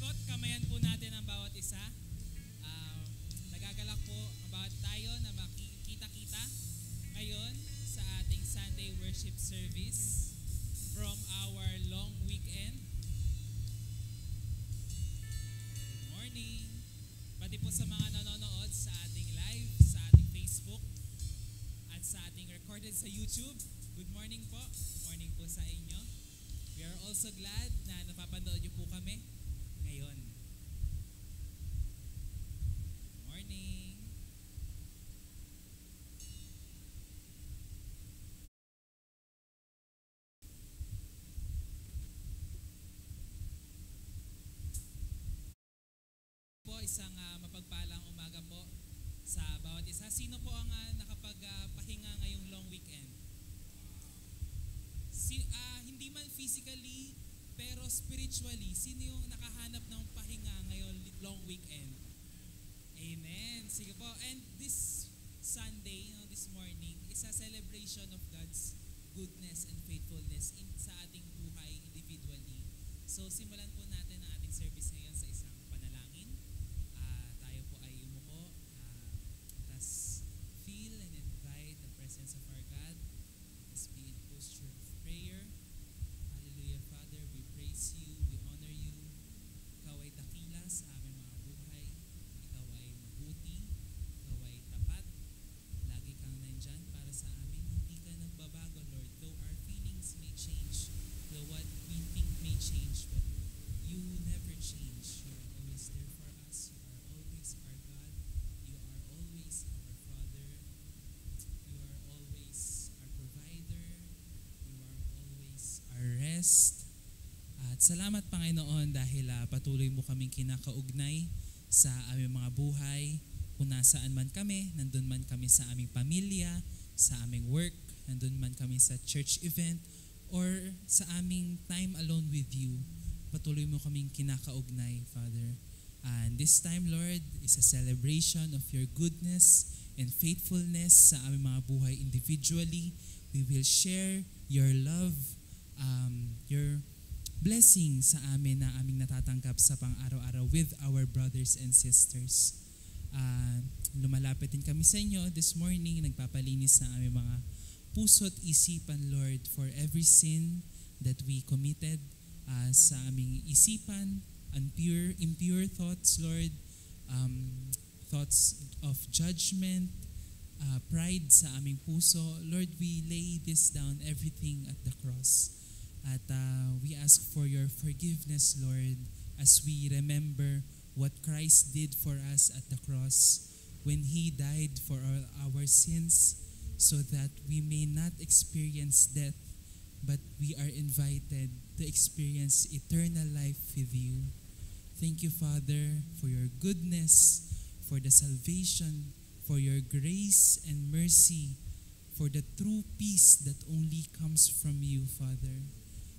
ikot, kamayan po natin ang bawat isa. Um, Nagagalak po ang bawat tayo na makikita-kita ngayon sa ating Sunday worship service from our long weekend. Good morning. Pati po sa mga nanonood sa ating live, sa ating Facebook, at sa ating recorded sa YouTube. Good morning po. Good morning po sa inyo. We are also glad na napapanood niyo po kami ngayon. Morning. Po, isang mapagpalang umaga po sa bawat isa. Sino po ang nakapagpahinga ngayong long weekend? Hindi man physically, pero spiritually, sino yung nakahanap ng pahinga ngayon long weekend? Amen. Sige po. And this Sunday, this morning, is a celebration of God's goodness and faithfulness sa ating buhay individually. So simulan po natin ang ating service ngayon sa isang panalangin. Tayo po ay umuko. Let's feel and invite the presence of our God. Let's be in posture of prayer. Hallelujah, Father, we praise you, we honor you. Ikaw ay dakila sa aming mga buhay. Ikaw ay mabuti, ikaw ay tapat. Lagi kang nandyan para sa amin. Hindi ka nagbabago, Lord. Though our feelings may change, though what we think may change, but you never change. You are always there for us. You are always our God. You are always our Father. You are always our provider. You are always our rest. At salamat, Panginoon, dahil patuloy mo kaming kinakaugnay sa aming mga buhay. Kung nasaan man kami, nandun man kami sa aming pamilya, sa aming work, nandun man kami sa church event, or sa aming time alone with you. Patuloy mo kaming kinakaugnay, Father. And this time, Lord, is a celebration of your goodness and faithfulness sa aming mga buhay individually. We will share your love, your blessing sa amin na aming natatanggap sa pang-araw-araw with our brothers and sisters. Lumalapit din kami sa inyo this morning, nagpapalinis ng aming mga puso't isipan, Lord, for every sin that we committed sa aming isipan, impure thoughts, Lord, thoughts of judgment, pride sa aming puso. Lord, we lay this down, everything at the cross. At we ask for your forgiveness, Lord, as we remember what Christ did for us at the cross when He died for our sins so that we may not experience death, but we are invited to experience eternal life with you. Thank you, Father, for your goodness, for the salvation, for your grace and mercy, for the true peace that only comes from you, Father.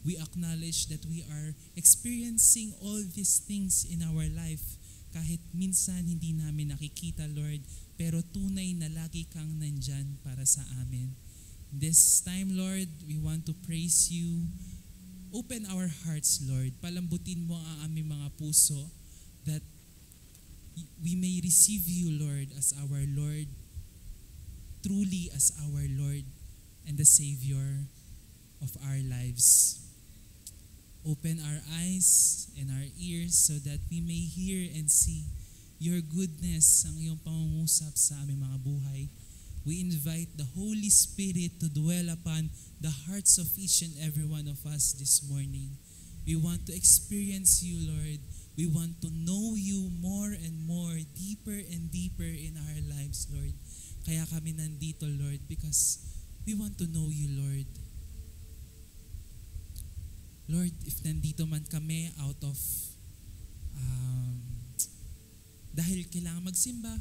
We acknowledge that we are experiencing all these things in our life kahit minsan hindi namin nakikita, Lord, pero tunay na lagi kang nandyan para sa amin. This time, Lord, we want to praise you. Open our hearts, Lord. Palambutin mo ang aming mga puso that we may receive you, Lord, as our Lord, truly as our Lord and the Savior of our lives. Open our eyes and our ears so that we may hear and see your goodness, ang iyong pangungusap sa aming mga buhay. We invite the Holy Spirit to dwell upon the hearts of each and every one of us this morning. We want to experience you, Lord. We want to know you more and more, deeper and deeper in our lives, Lord. Kaya kami nandito, Lord, because we want to know you, Lord. Lord, if nandito man kami out of dahil kailangan magsimba,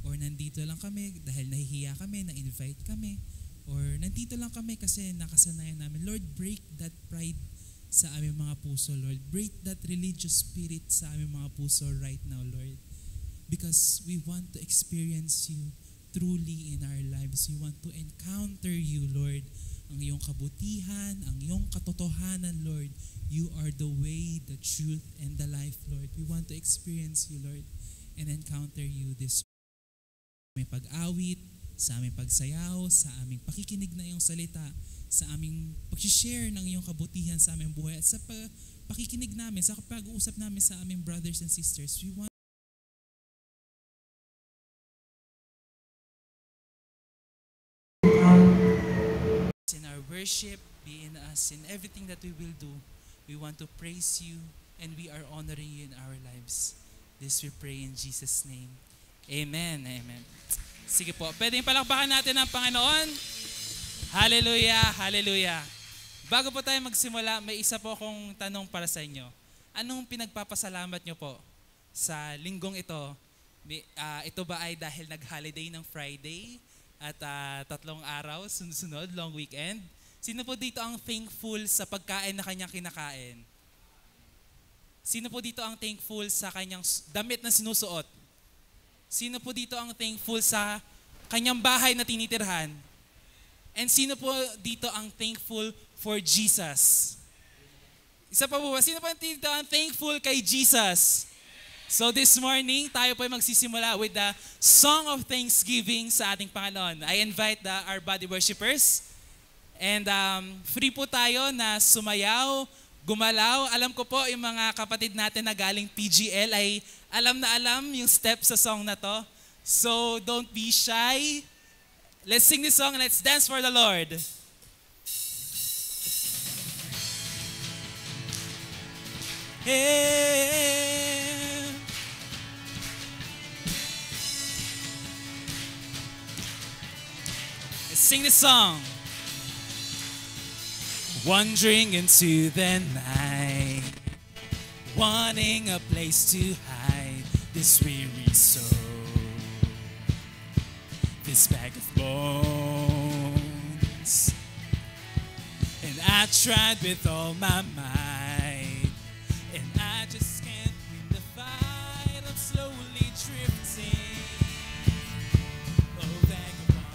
or nandito lang kami dahil nahihiya kami, na-invite kami, or nandito lang kami kasi nakasanayan namin, Lord, break that pride sa aming mga puso, Lord. Break that religious spirit sa aming mga puso right now, Lord. Because we want to experience you truly in our lives. We want to encounter you, Lord, ang iyong kabutihan, ang iyong katotohanan, Lord. You are the way, the truth, and the life, Lord. We want to experience you, Lord, and encounter you this aming pag-awit, sa aming pagsayaw, sa aming pakikinig na iyong salita, sa aming pag-share ng iyong kabutihan sa aming buhay, at sa pakikinig namin, sa pag-uusap namin sa aming brothers and sisters. We want in our worship, be in us, in everything that we will do. We want to praise you, and we are honoring you in our lives. This we pray in Jesus' name. Amen. Amen. Sige po, pwedeng palakpakan natin ang Panginoon. Hallelujah, hallelujah. Bago po tayo magsimula, may isa po akong tanong para sa inyo. Anong pinagpapasalamat nyo po sa linggong ito? Ito ba ay dahil nag-holiday ng Friday at 3 araw, sunod-sunod, long weekend? Sino po dito ang thankful sa pagkain na kanyang kinakain? Sino po dito ang thankful sa kanyang damit na sinusuot? Sino po dito ang thankful sa kanyang bahay na tinitirhan? And sino po dito ang thankful for Jesus? Isa pa po ba? Sino po dito ang thankful kay Jesus? So this morning, tayo po ay magsisimula with the song of thanksgiving sa ating Panginoon. I invite our body worshipers. And free po tayo na sumayaw, gumalaw. Alam ko po yung mga kapatid natin na galing PGL ay alam na alam yung step sa song na to. So don't be shy. Let's sing this song and let's dance for the Lord. Hey. Let's sing this song. Wandering into the night, wanting a place to hide this weary soul, this bag of bones. And I tried with all my might, and I just can't win the fight. I'm slowly drifting, oh vagabond.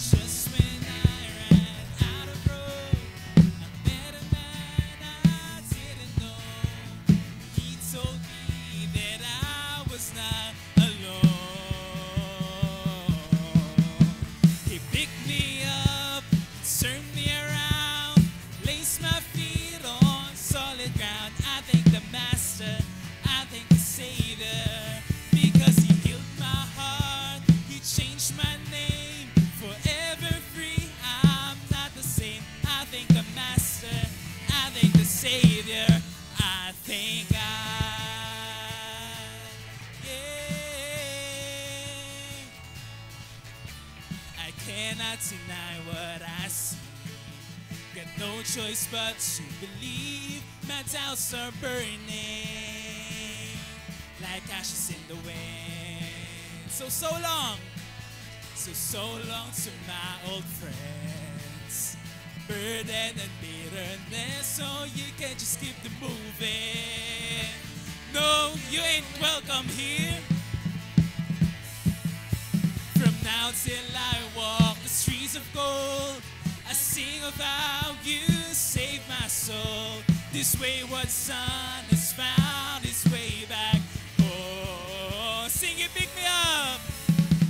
Just when I ran out of road, I met a man I didn't know. He told me that I was not alone. He picked me up, turned me around, placed my feet on solid ground. I thank the Master, I thank the Savior, because He healed my heart, He changed my name, forever free. I'm not the same. I thank the Master, I thank the Savior, I thank God. Yeah. I cannot deny what I see. Got no choice but to believe. My doubts are burning like ashes in the wind. So long. So long to my old friends. Burden and bitterness, so you can just keep them moving. No, you ain't welcome here. From now till I walk the streets of gold, I sing of how you saved my soul. This wayward son has found his way back. Oh, sing it, pick me up.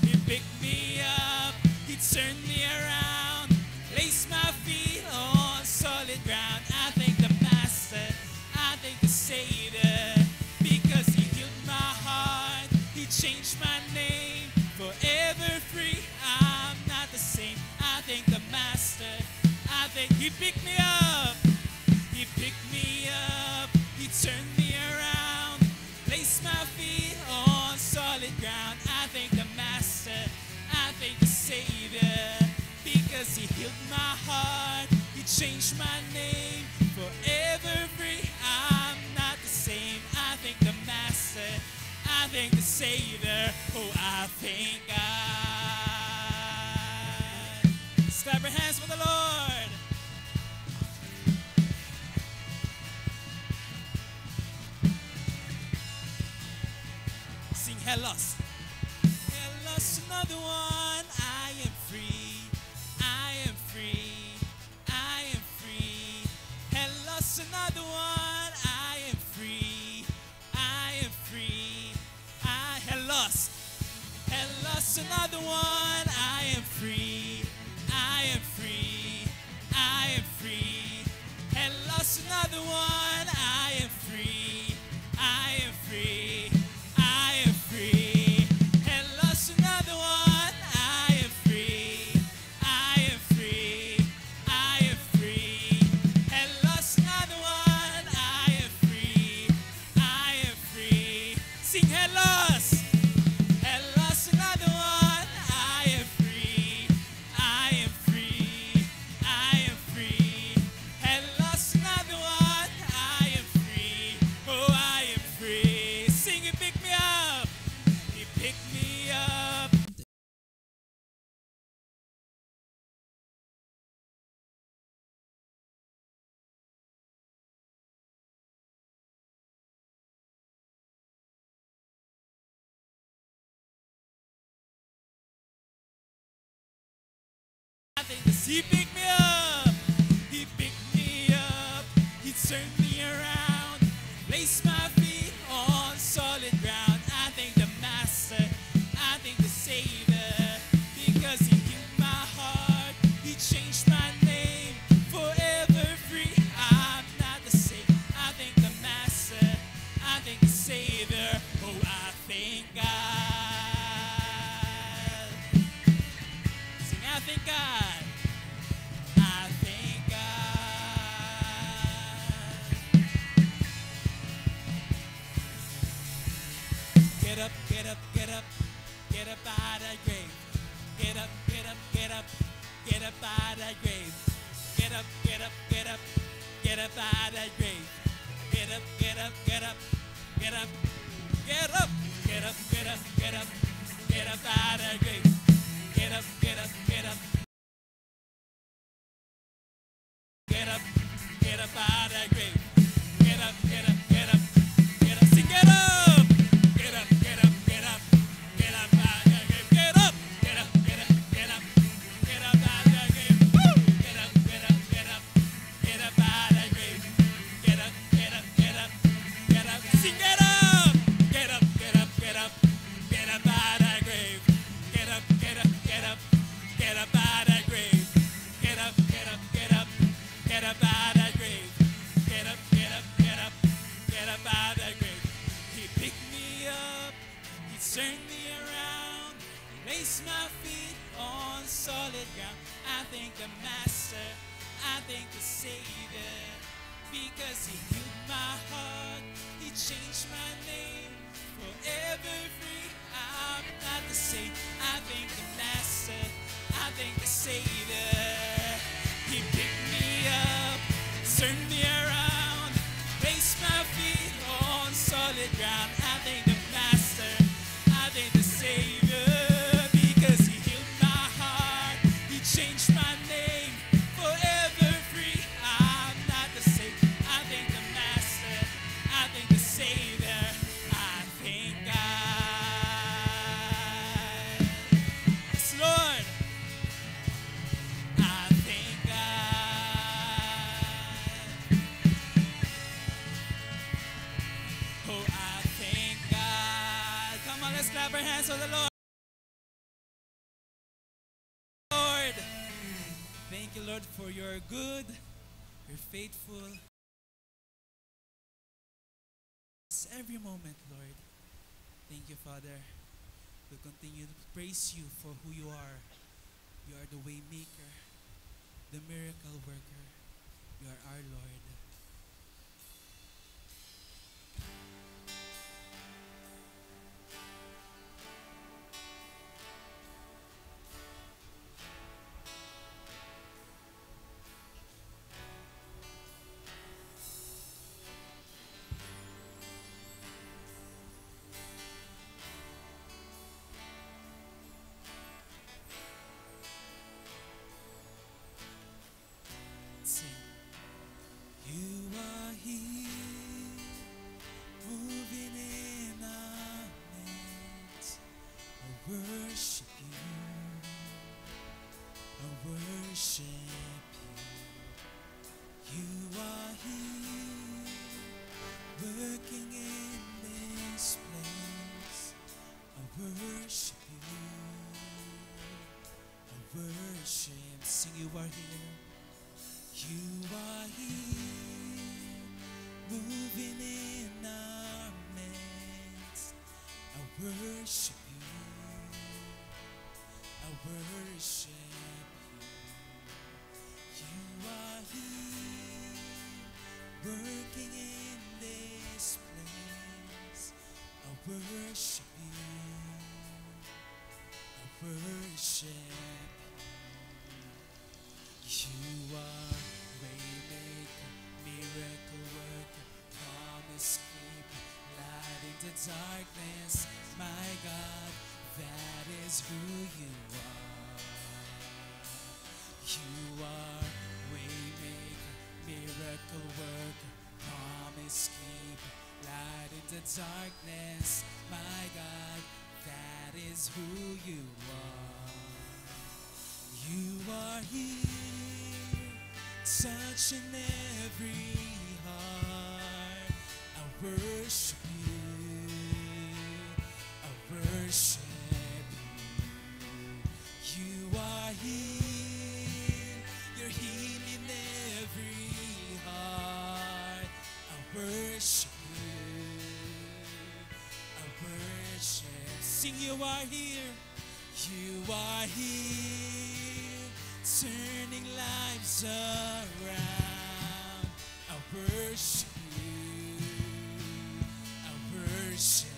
He picked me up, He turned me around, placed my feet on solid ground. I thank the Master, I thank the Savior, because He healed my heart, He changed my name, forever free. I'm not the same. I thank the Master, I thank He picked me up, He picked me up, He turned me around, placed my feet on solid ground. I thank the Master, I thank the Savior, because He healed my heart, He changed my name, forever free. I'm not the same. I thank the Master, I thank the Savior, oh I thank God. Let's clap your hands for the Lord. Sing hellos. Hellos, another one. I am think this, He picked me up. He picked me up. He turned me around. Placed my feet on solid ground. I thank the Master. I thank the Savior. Because He healed my heart. He changed my name. Forever free. I'm not the same. I thank the Master. I thank the Savior. Oh, I thank God. Sing, I thank God. I thank God. Get up, get up, get up. Get up out of the grave. Get up, get up, get up. Get up out of the grave. Get up, get up, get up. Get up out of the grave. Get up, get up, get up. Get up, get up, get up, get up, get up. Get up out of the grave. Get up, get up, get up. Get up, get up out of the grave. Get up, get up, get up. Get up, sing, get up. Get up, get up, get up. Get up out of the grave. Get up, get up, get up, get up. Get up out of the grave. Woo! Get up, get up, get up. Get up out of the grave. Get up, get up, get up. Get up, sing, get up. Get up, get up, get up. Get up out of the grave. Get up, get up, get up. Get up out of the grave. Get up, get up, get up. Get up out of the grave. Get up, get up, get up. Get up out of the grave. He picked me up. He turned me around. He placed my feet on solid ground. I thank the Master. I thank the Savior. Because He healed my heart. He changed my name. Forever free. I'm not the same. I thank the Master. I thank the Savior. He picked me up, turned me around, placed my feet on solid ground. I thank the Master, I thank the Savior, because He healed my heart. He changed my name, forever free. I'm not the same. I thank the Master, I thank the Savior. I thank God. Yes, Lord. I thank God. Oh, I thank God. Come on, let's clap our hands for the Lord. Lord, thank you, Lord, for your good, your faithful. Every moment, Lord. Thank you, Father. We'll continue to praise you for who you are. You are the way maker, the miracle worker. You are our Lord. Sing. You are here, moving in our midst. I worship you. I worship you. You are here, working in this place. I worship you. I worship. Sing, you are here. You are here, moving in our midst. I worship you. I worship you. You are here, working in this place. I worship you. I worship you. You are waymaker, miracle worker, promise keeper, light in the darkness. My God, that is who you are. You are waymaker, miracle worker, promise keeper, light in the darkness. My God, that is who you are. You are here, touching every heart. I worship you. I worship you. You are here. You're healing every heart. I worship you. I worship. Sing, you are here. You are here, turning lives around. I worship you. I worship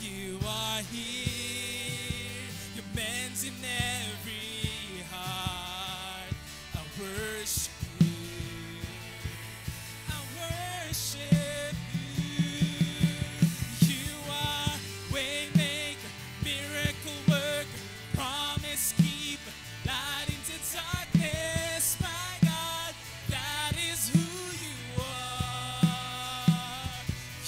you. You are here. Your man's in every heart. I worship you. I worship you. You are waymaker, miracle worker, promise keeper, light into darkness. My God, that is who you are.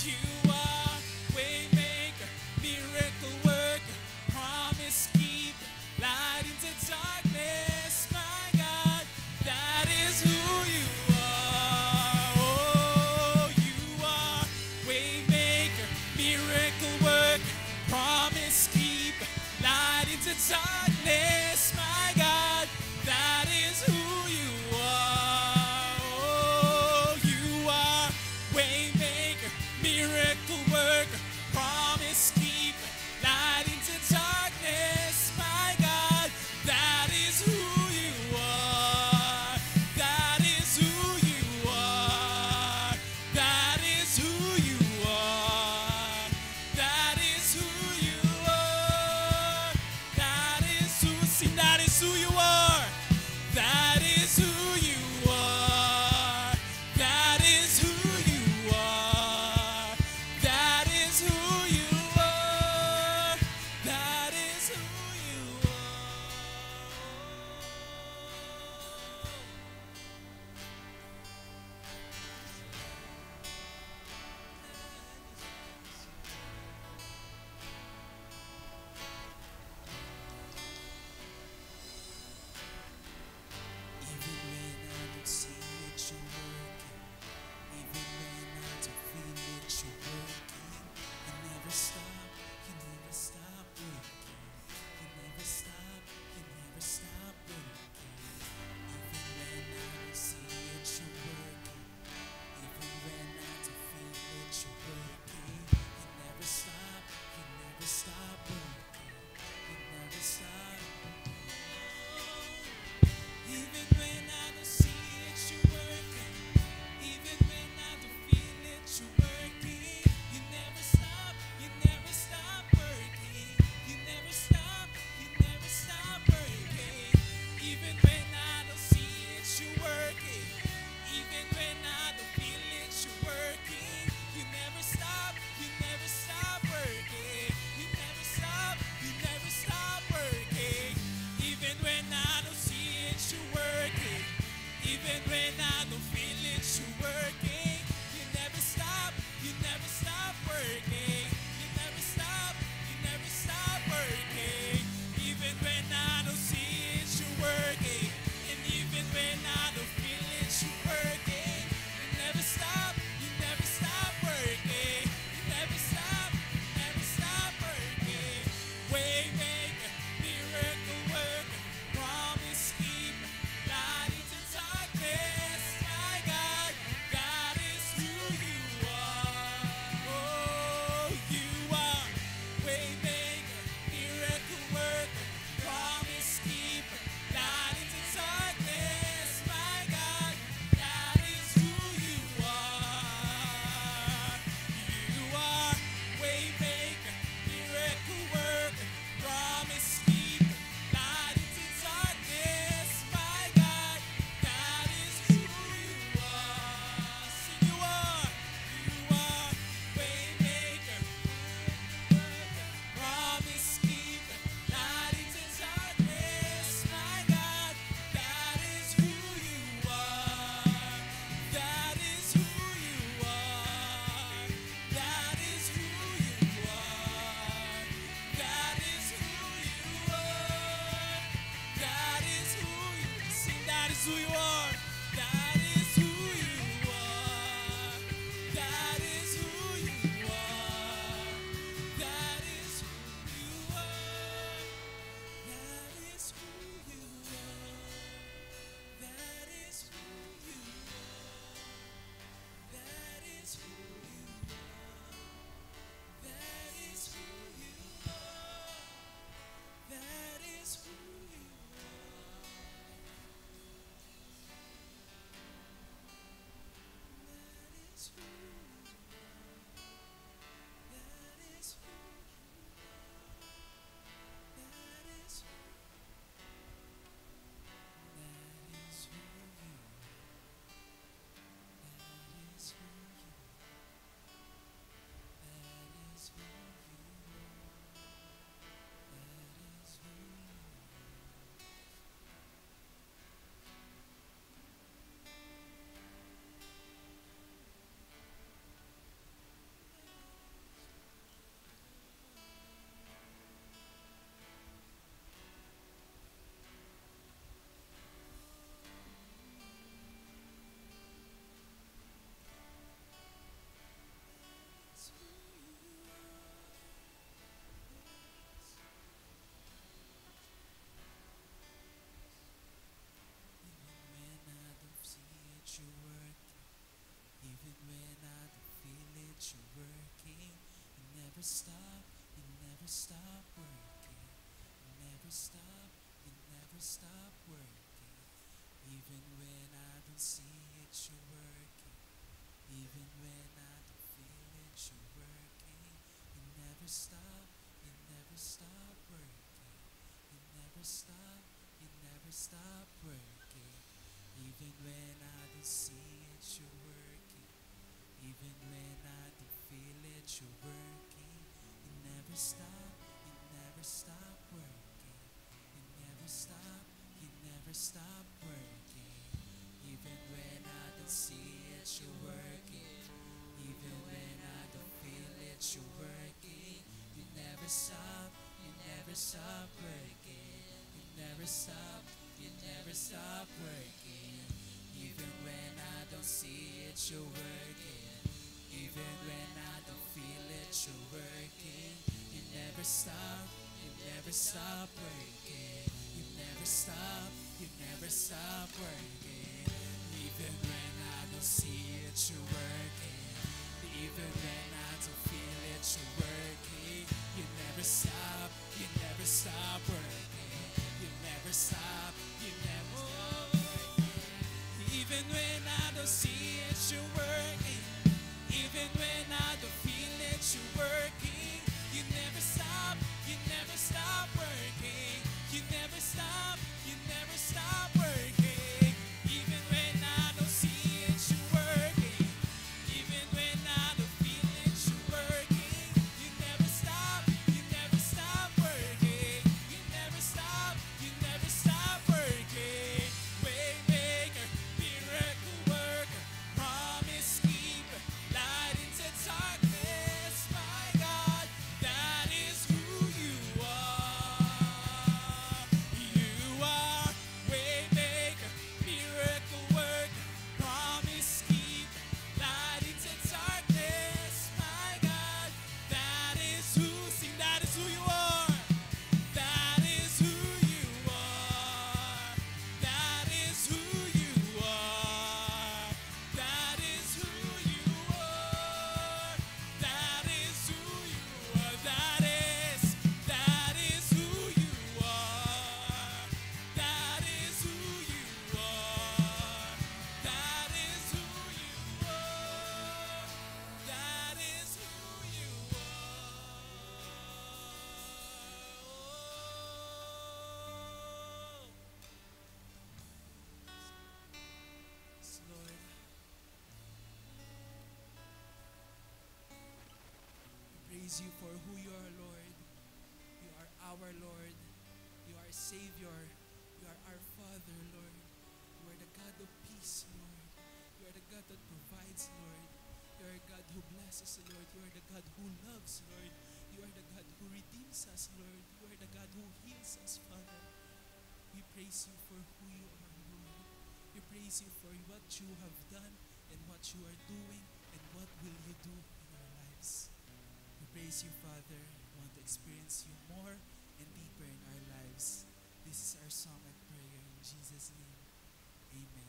You are waymaker, miracle worker, promise keeper, light into darkness. My God, that is who you are. Oh, you are waymaker, miracle worker, promise keeper, light into darkness. My God, that is who you are. Oh, you are waymaker, miracle worker, promise keeper, light into darkness. My God, that is who you are. That is who you are. That is who you are. That is who you are. That is never stop, you never stop working. You never stop, you never stop working. Even when I don't see it, you're working. Even when I don't feel it, you're working. You never stop, you never stop working. You never stop, you never stop working. Even when I don't see it, you're working. Even when I don't feel it, you're working. You never stop, you never stop working. You never stop, you never stop working. Even when I don't see it, you're working. Even when I don't feel it, you're working. You never stop, you never stop working. You never stop, you never stop working. Even when I don't see it, you're working. Even when I don't feel it, you're working. You never stop, you never stop working. You never stop, you never stop working. Even when I don't see it, you're working. Even when I don't feel it, you're working. You never stop, you never stop working. You never stop, you never stop working. Even when I don't see it, you're working. Even when I don't feel it, you're working. You never stop, you never stop working. You never stop, you never stop working. Even when I don't see it, you're working. Even when I don't feel it, you're working. You never stop, you never stop working. You never stop, you never stop working. Waymaker, miracle worker, promise keeper, light into darkness, my God, that is who you are. You are waymaker, miracle worker, promise keeper, light into darkness, my God, that is who, sing, that is who you are. That is who you are. That is who you are. That is who you are. That is who you are. That is who you are. That is who you are. That is who you are. That is who you are. Yes, Lord. We praise you for who you are, Lord. You are our Lord. You are Savior. You are our Father, Lord. You are the God of peace, Lord. You are the God that provides, Lord. You are a God who blesses, Lord. You are the God who loves, Lord. You are the God who redeems us, Lord. You are the God who heals us, Father. We praise you for who you are, Lord. We praise you for what you have done and what you are doing and what will you do in our lives. We praise you, Father. We want to experience you more and deeper in our lives. This is our song and prayer in Jesus' name. Amen.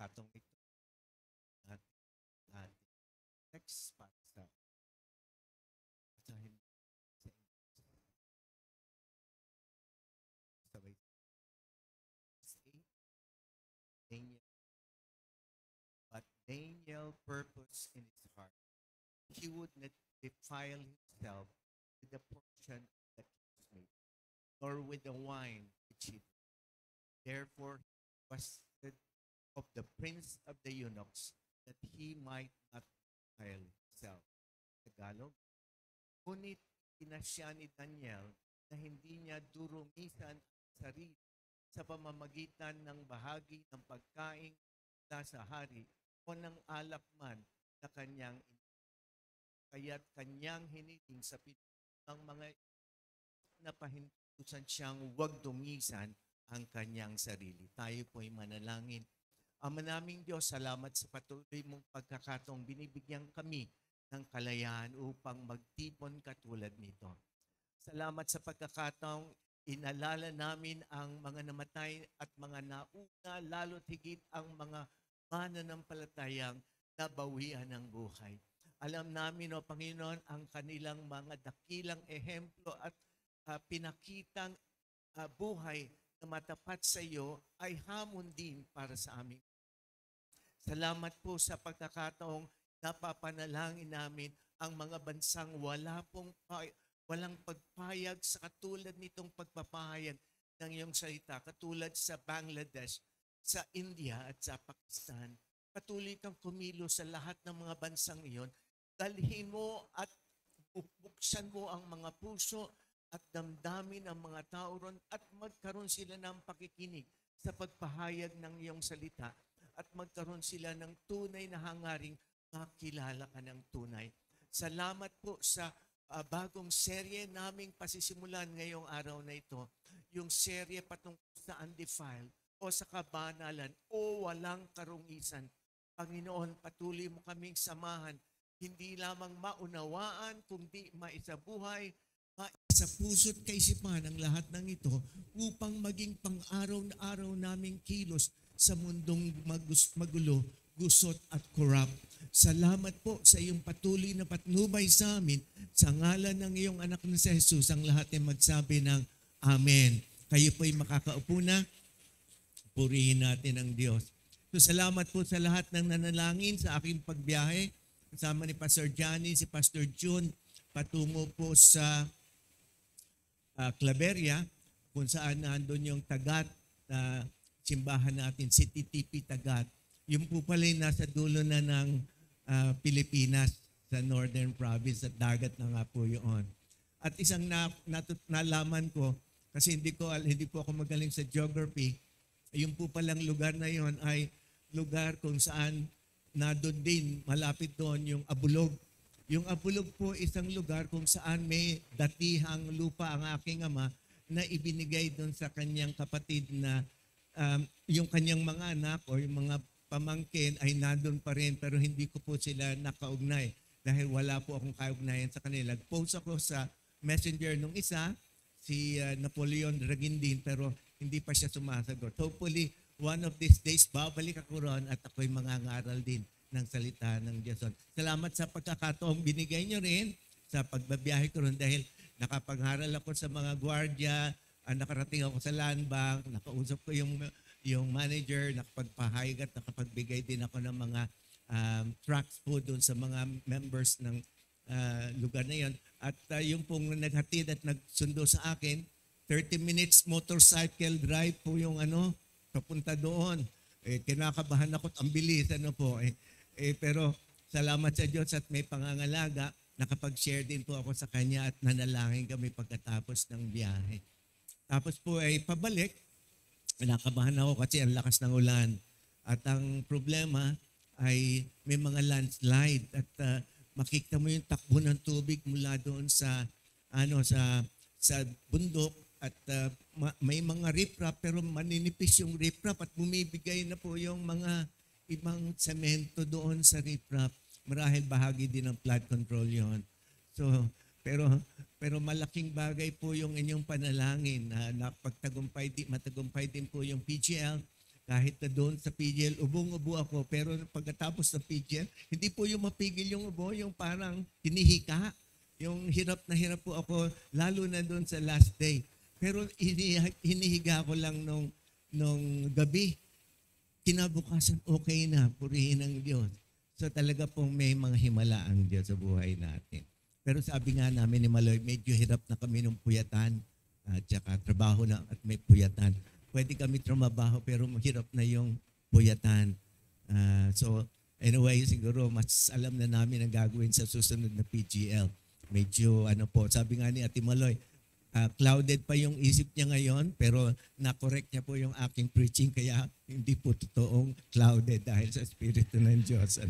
pagkakataong ito at ating text para sa basahin sa sabay. Daniel. But Daniel purposed in his heart he would not defile himself with the portion that he made, nor with the wine which he drank. Therefore he requested of the prince of the eunuchs that he might not defile himself. Tagalog. Ngunit pinasya ni Daniel na hindi niya durumisan ang sarili sa pamamagitan ng bahagi ng pagkain mula sa hari o ng alak man na kanyang kaya't kanyang hiniling sa ng mga napahintusan siyang huwag dumisan ang kanyang sarili. Tayo po'y manalangin. Ama naming Diyos, salamat sa patuloy mong pagkakataong binibigyan kami ng kalayaan upang magtipon katulad nito. Salamat sa pagkakataong inalala namin ang mga namatay at mga nauna, lalo't higit ang mga mananampalatayang nabawian ng buhay. Alam namin, o Panginoon, ang kanilang mga dakilang ehemplo at pinakitang buhay na matapat sa iyo ay hamon din para sa amin. Salamat po sa pagkakataong napapanalangin namin ang mga bansang walang pagpayag sa katulad nitong pagpapahayag ng iyong salita, katulad sa Bangladesh, sa India at sa Pakistan. Patuloy kang kumilos sa lahat ng mga bansang iyon. Dalhin mo at buksan mo ang mga puso at damdamin ng mga tao ron at magkaroon sila ng pakikinig sa pagpahayag ng iyong salita at magkaroon sila ng tunay na hangaring makilala ka ng tunay. Salamat po sa bagong serye naming pasisimulan ngayong araw na ito. Yung serye patungkol sa undefiled o sa kabanalan o walang karungisan. Panginoon, patuloy mo kaming samahan, hindi lamang maunawaan, kundi maisabuhay, maisapuso't kaisipan ang lahat ng ito upang maging pang-araw-araw naming kilos sa mundong magulo, gusot at corrupt. Salamat po sa iyong patuloy na patnubay sa amin. Sa ngalan ng iyong anak na si Jesus, ang lahat ay magsabi ng Amen. Kayo po'y makakaupo na. Purihin natin ang Diyos. So, salamat po sa lahat ng nanalangin sa aking pagbiyahe. Kasama ni Pastor Johnny, si Pastor June, patungo po sa Claveria, kung saan nandun yung Tagat, simbahan natin, City TP Tagat. Yung po pala nasa dulo na ng Pilipinas, sa Northern Province, at dagat na nga po yun. At isang nalaman ko, kasi hindi po ako magaling sa geography, yung po palang lugar na yon ay lugar kung saan doon din, malapit doon yung Abulog. Yung Abulog po isang lugar kung saan may datihang lupa ang aking ama na ibinigay doon sa kanyang kapatid na yung kanyang mga anak o yung mga pamangkin ay nandun pa rin pero hindi ko po sila nakaugnay dahil wala po akong kaugnayan sa kanila. Nag-post ako sa messenger nung isa, si Napoleon Ragindin, pero hindi pa siya sumasagot. Hopefully, one of these days, babalik ako ron at ako'y mangangaral din ng salita ng Diyos. Salamat sa pagkakataong binigay nyo rin sa pagbabiyahe ko ron dahil nakapagharal ako sa mga gwardiya, nakarating ako sa land bank, nakausap ko yung manager, nakapagpahayag at nakapagbigay din ako ng mga tracts po doon sa mga members ng lugar na yon. At yung pong naghatid at nagsundo sa akin, 30 minutes motorcycle drive po yung papunta doon. Kinakabahan ako at ang bilis po. Pero salamat sa Diyos at may pangangalaga, nakapag-share din po ako sa kanya at nanalangin kami pagkatapos ng biyahe. Tapos po ay pabalik, nakabahan ako kasi ang lakas ng ulan. At ang problema ay may mga landslide at makikita mo yung takbo ng tubig mula doon sa bundok at may mga riprap pero maninipis yung riprap at bumibigay na po yung mga ibang semento doon sa riprap. Marahil bahagi din ng flood control yon. So, pero malaking bagay po yung inyong panalangin na matagumpay din po yung PGL Kahit na doon sa PGL, ubong-ubo ako. Pero pagkatapos ng PGL, hindi po yung mapigil yung ubo, yung parang hinihika. Yung hirap na hirap po ako, lalo na doon sa last day. Pero hinihiga ko lang nung gabi. Kinabukasan, okay na, purihin ng Diyos. So talaga pong may mga himala ang Diyos sa buhay natin. Pero sabi nga namin ni Maloy, medyo hirap na kami ng puyatan. At saka trabaho na at may puyatan. Pwede kami trumabaho pero mahirap na yung puyatan. So anyway, siguro mas alam na namin ang gagawin sa susunod na PGL. Medyo sabi nga ni Ate Maloy, clouded pa yung isip niya ngayon pero na-correct niya po yung aking preaching kaya hindi po totoong clouded dahil sa Espiritu ng Diyos.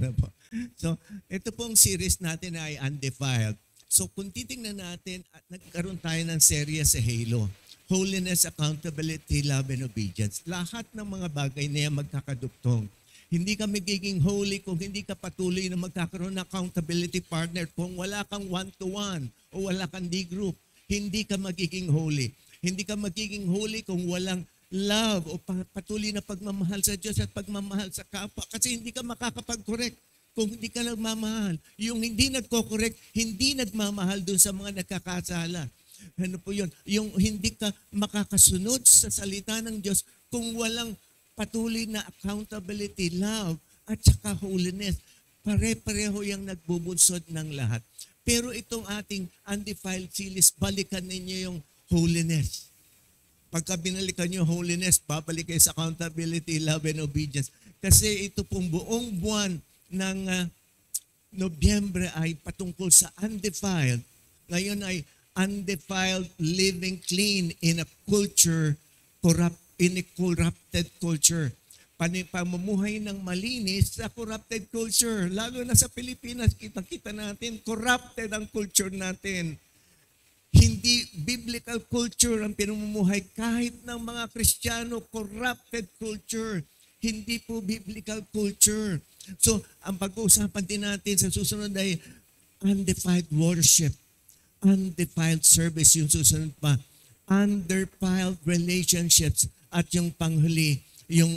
So ito pong series natin ay Undefiled. So kung titingnan natin, nagkaroon tayo ng serye sa Halo. Holiness, accountability, love, and obedience. Lahat ng mga bagay na yan magkakadugtong. Hindi ka magiging holy kung hindi ka patuloy na magkakaroon ng accountability partner. Kung wala kang one-to-one o wala kang D-group, hindi ka magiging holy. Hindi ka magiging holy kung walang love o patuloy na pagmamahal sa Diyos at pagmamahal sa kapwa. Kasi hindi ka makakapag-correct kung hindi ka nagmamahal. Yung hindi nagko-correct, hindi nagmamahal dun sa mga nakakasala. Ano po yun? Yung hindi ka makakasunod sa salita ng Diyos kung walang patuloy na accountability, love, at saka holiness. Pare-pareho yung nagbubunsod ng lahat. Pero itong ating undefiled series, balikan ninyo yung holiness. Pagka binalikan nyo holiness, babalik kayo sa accountability, love, and obedience. Kasi ito pong buong buwan ng Nobyembre ay patungkol sa undefiled. Ngayon ay undefiled, living clean in a culture, in a corrupted culture. Pamumuhay ng malinis sa corrupted culture. Lalo na sa Pilipinas, kita natin, corrupted ang culture natin. Hindi biblical culture ang pinamumuhay kahit ng mga Kristiyano, corrupted culture. Hindi po biblical culture. So, ang pag-uusapan din natin sa susunod ay undefiled worship. Undefiled service yung susunod pa. Undefiled relationships. At yung panghuli, yung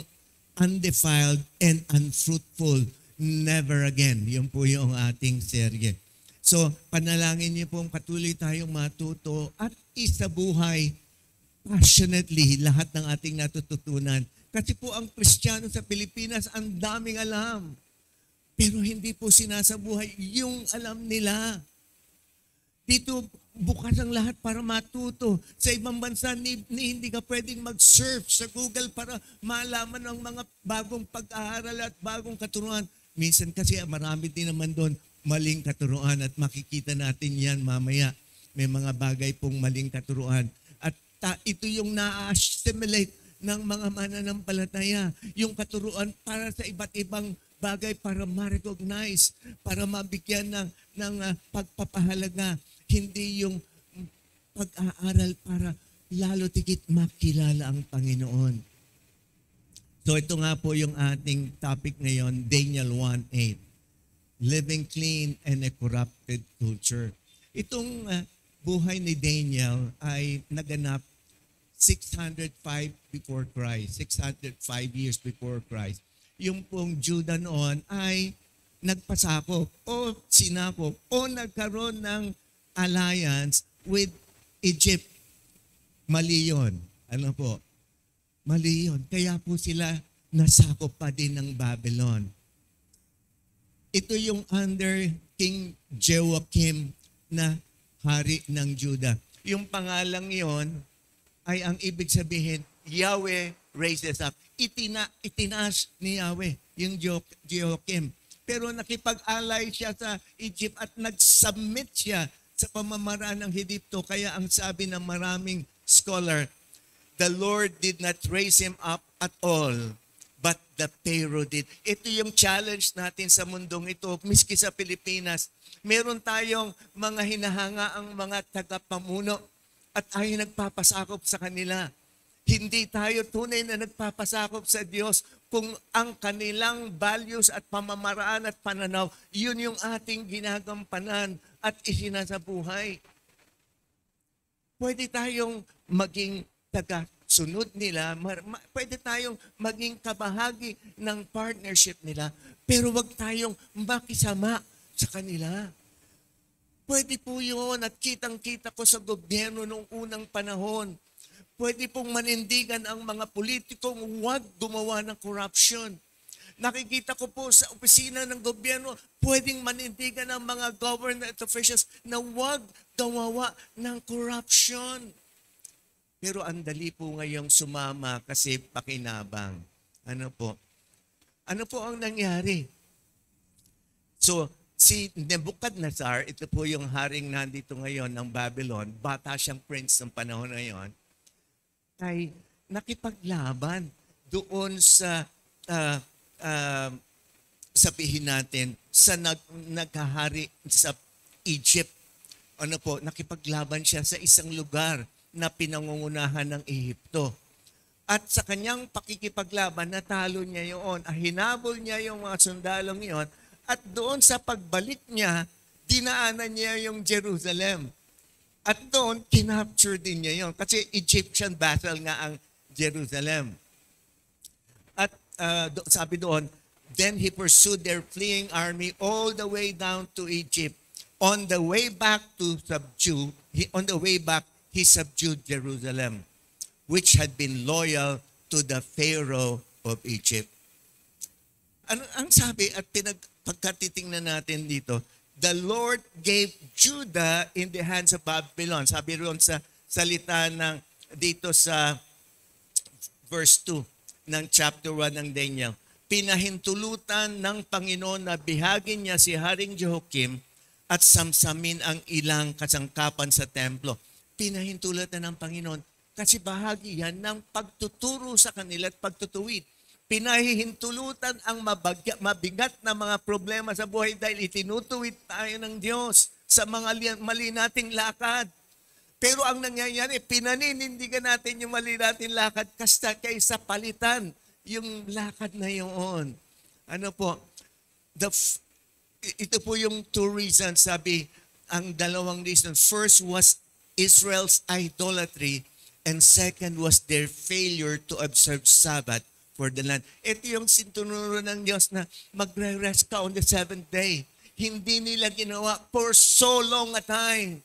undefiled and unfruitful. Never again. Yun po yung ating serye. So, panalangin niyo pong patuloy tayong matuto at isabuhay passionately lahat ng ating natututunan. Kasi po ang Kristiyano sa Pilipinas, ang daming alam. Pero hindi po sinasabuhay yung alam nila. Dito, bukas ang lahat para matuto. Sa ibang bansa, hindi ka pwedeng mag-search sa Google para malaman ang mga bagong pag-aaral at bagong katuruan. Minsan kasi marami din naman doon maling katuruan at makikita natin yan mamaya. May mga bagay pong maling katuruan. At ito yung na-assimilate ng mga mananampalataya. Yung katuruan para sa iba't ibang bagay para ma-recognize, para mabigyan ng pagpapahalaga. Hindi yung pag-aaral para lalo tigit makilala ang Panginoon. So ito nga po yung ating topic ngayon, Daniel 1:8. Living clean and a corrupted culture. Itong buhay ni Daniel ay naganap 605 before Christ, 605 years before Christ. Yung pong Juda noon ay nagpasakop o sinakop o nagkaroon ng alliance with Egypt. Mali yun. Ano po? Mali yun. Kaya po sila nasakop pa din ng Babylon. Ito yung under King Joachim na hari ng Juda. Yung pangalang yon ay ang ibig sabihin, Yahweh raises up. Itinaas ni Yahweh, yung Joachim. Pero nakipag-alay siya sa Egypt at nag-submit siya sa pamamaraan ng Egypto. Kaya ang sabi ng maraming scholar, the Lord did not raise him up at all, but the Pharaoh did. Ito yung challenge natin sa mundong ito, miski sa Pilipinas. Meron tayong mga hinahanga ang mga tagapamuno at tayo nagpapasakop sa kanila. Hindi tayo tunay na nagpapasakop sa Diyos kung ang kanilang values at pamamaraan at pananaw, yun yung ating ginagampanan at isinasabuhay. Pwede tayong maging sunod nila, pwede tayong maging kabahagi ng partnership nila, pero wag tayong makisama sa kanila. Pwede po yun at kitang-kita ko sa gobyerno noong unang panahon. Pwede pong manindigan ang mga politikong huwag gumawa ng corruption. Nakikita ko po sa opisina ng gobyerno, pwedeng manindigan ang mga government officials na huwag gawawa ng corruption. Pero ang dali po ngayong sumama kasi pakinabang. Ano po? Ano po ang nangyari? So, si Nebuchadnezzar, ito po yung haring nandito ngayon ng Babylon, bata siyang prince ng panahon na yon, ay nakipaglaban doon sa, sabihin natin, sa naghahari sa Egypt. Ano po, nakipaglaban siya sa isang lugar na pinangungunahan ng Ehipto. At sa kanyang pakikipaglaban, natalo niya yun. Hinabol niya yung mga sundalong yon. At doon sa pagbalik niya, dinaanan niya yung Jerusalem. At doon, kinapture din niya yon. Kasi Egyptian battle nga ang Jerusalem. At sabi doon, then he pursued their fleeing army all the way down to Egypt. On the way back, he subdued Jerusalem, which had been loyal to the Pharaoh of Egypt. Ang sabi at pagkatitingnan natin dito, the Lord gave Judah in the hands of Babylon. Sabi roon sa salita ng dito sa verse 2 ng chapter 1 ng Daniel. Pinahintulutan ng Panginoon na bihagin niya si Haring Jehoiakim at samsamin ang ilang kasangkapan sa templo. Pinahintulutan ng Panginoon kasi bahagi yan ng pagtuturo sa kanila at pagtutuwid. Pinahihintulutan ang mabigat na mga problema sa buhay dahil itinutuwid tayo ng Diyos sa mga mali nating lakad. Pero ang nangyayari, pinaninindigan natin yung mali nating lakad kaysa palitan yung lakad na yun. Ano po? Ito po yung two reasons, sabi, ang dalawang reasons. First was Israel's idolatry and second was their failure to observe Sabbath for the land. Ito yung sintunuro ng Diyos na magre-rest ka on the seventh day. Hindi nila ginawa for so long a time.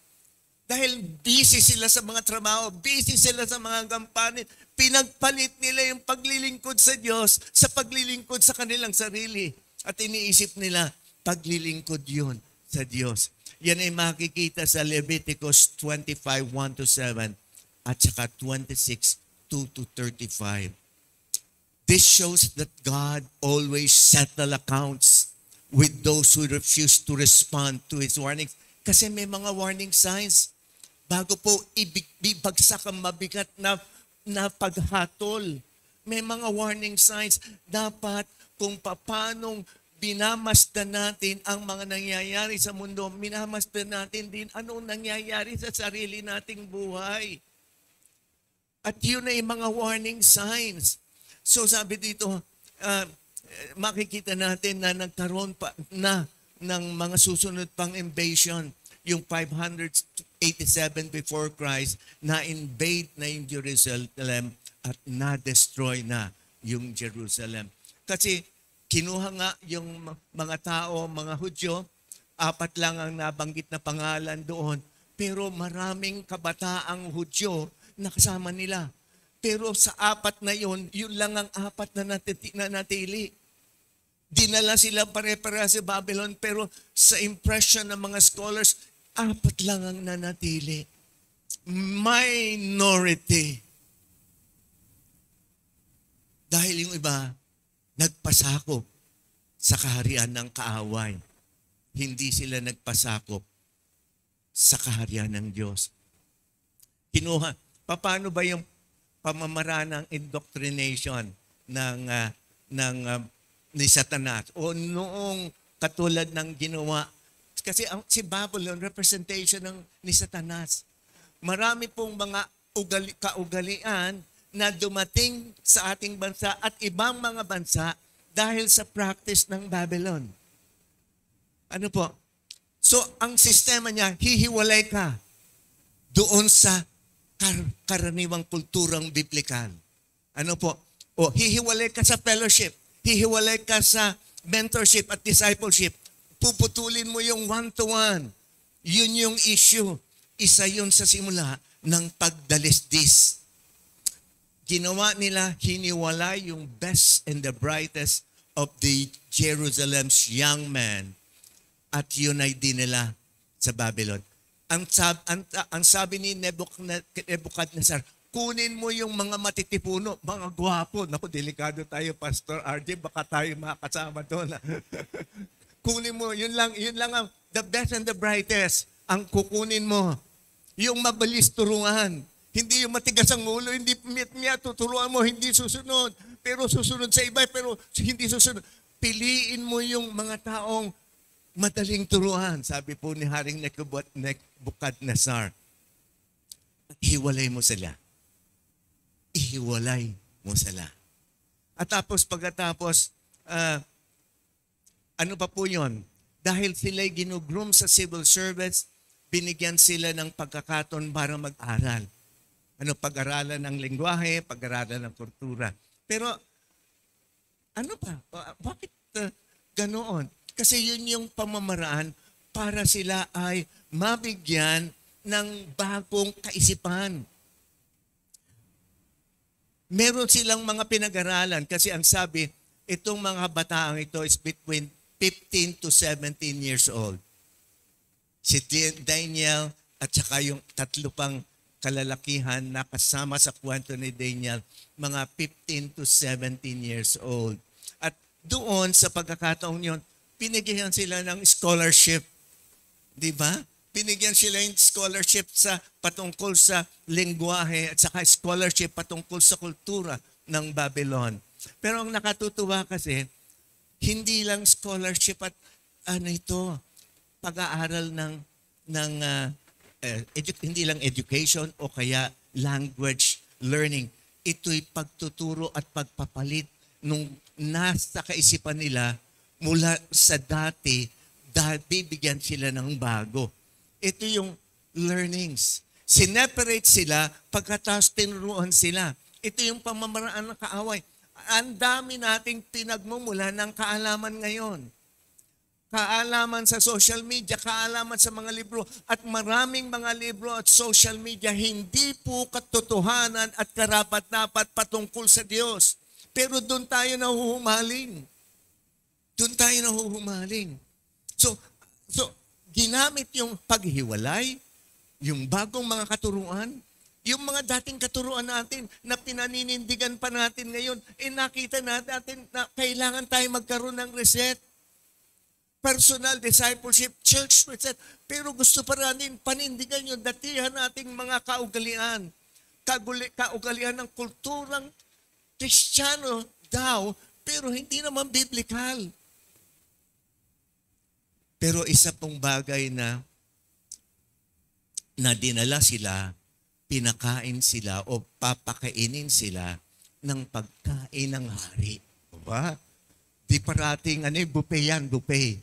Dahil busy sila sa mga trabaho, busy sila sa mga gampanin. Pinagpalit nila yung paglilingkod sa Diyos sa paglilingkod sa kanilang sarili. At iniisip nila, paglilingkod yun sa Diyos. Yan ay makikita sa Leviticus 25:1-7 at saka 26:2-35. This shows that God always settle accounts with those who refuse to respond to His warnings. Kasi may mga warning signs. Bago po ibagsak ang mabigat na paghatol. May mga warning signs. Dapat kung paanong binamasdan natin ang mga nangyayari sa mundo, binamasdan natin din anong nangyayari sa sarili nating buhay. At yun ay mga warning signs. So sabi dito, makikita natin na nagkaroon pa na ng mga susunod pang invasion. Yung 587 before Christ, na-invade na yung Jerusalem at na-destroy na yung Jerusalem. Kasi kinuha nga yung mga tao, mga Hudyo, 4 lang ang nabanggit na pangalan doon, pero maraming kabataang Hudyo na kasama nila. Pero sa 4 na yun lang ang 4 na natili. Dinala sila pare-pareha sa Babylon, pero sa impression ng mga scholars, 4 lang ang nanatili. Minority. Dahil yung iba, nagpasakop sa kaharian ng kaaway. Hindi sila nagpasakop sa kaharian ng Diyos. Kinuha, paano ba yung pamamaraan ng indoctrination ni Satanas? O noong katulad ng ginawa, kasi si Babylon, representation ni Satanas. Marami pong mga kaugalian na dumating sa ating bansa at ibang mga bansa dahil sa practice ng Babylon. Ano po? So, ang sistema niya, hihiwalay ka doon sa karaniwang kulturang biblikal. Ano po? O, hihiwalay ka sa fellowship, hihiwalay ka sa mentorship at discipleship, puputulin mo yung one-to-one. Yun yung issue. Isa yun sa simula ng pagdalisdis. Ginawa nila, hiniwalay yung best and the brightest of the Jerusalem's young men at yun ay dinala sa Babylon. Ang sabi ni Nebuchadnezzar, kunin mo yung mga matitipuno, mga gwapo. Naku, delikado tayo, Pastor RJ, baka tayo makasama doon. Kunin mo, yun lang ang the best and the brightest ang kukunin mo. Yung mabilis turuan. Hindi yung matigas ang ulo, hindi miat-miat, tuturuan mo, hindi susunod. Pero susunod sa iba, pero hindi susunod. Piliin mo yung mga taong madaling turuan. Sabi po ni Haring Nebuchadnezzar, hiwalay mo sila. Ihiwalay mo sila. At tapos pagkatapos, ano pa po yun? Dahil sila'y ginugroom sa civil service, binigyan sila ng pagkakataon para mag-aral. Pag-aralan ng lengguwahe, pag-aralan ng kultura. Pero, ano pa? Bakit ganoon? Kasi yun yung pamamaraan para sila ay mabigyan ng bagong kaisipan. Meron silang mga pinag-aralan kasi ang sabi, itong mga bataang ito is between 15 to 17 years old. Si Daniel at saka yung tatlo pang kalalakihan na kasama sa kwento ni Daniel, mga 15 to 17 years old. At doon sa pagkakataong yun, pinigyan sila ng scholarship. Di ba? Pinigyan sila ng scholarship sa patungkol sa lengguwahe at saka scholarship patungkol sa kultura ng Babylon. Pero ang nakatutuwa kasi, hindi lang scholarship at pag-aaral hindi lang education o kaya language learning. Ito'y pagtuturo at pagpapalit nung nasa kaisipan nila mula sa dati, bibigyan sila ng bago. Ito yung learnings. Sineparate sila pagkatapos tinuruan sila. Ito yung pamamaraan ng kaaway. Ang dami nating pinagmumula ng kaalaman ngayon. Kaalaman sa social media, kaalaman sa mga libro, at maraming mga libro at social media, hindi po katotohanan at karapat-dapat patungkol sa Diyos. Pero doon tayo nahuhumaling. Doon tayo nahuhumaling. So, ginamit yung paghiwalay, yung bagong mga katuruan, yung mga dating katuruan natin na pinaninindigan pa natin ngayon, nakita natin na kailangan tayo magkaroon ng reset. Personal discipleship, church reset. Pero gusto pa natin panindigan yung datihan nating mga kaugalian. Kaugalian ng kulturang Kristiyano daw, pero hindi naman biblikal. Pero isa pong bagay na dinala sila, pinakain sila o papakainin sila ng pagkain ng hari. Diba? Di parating, buffet yan, buffet.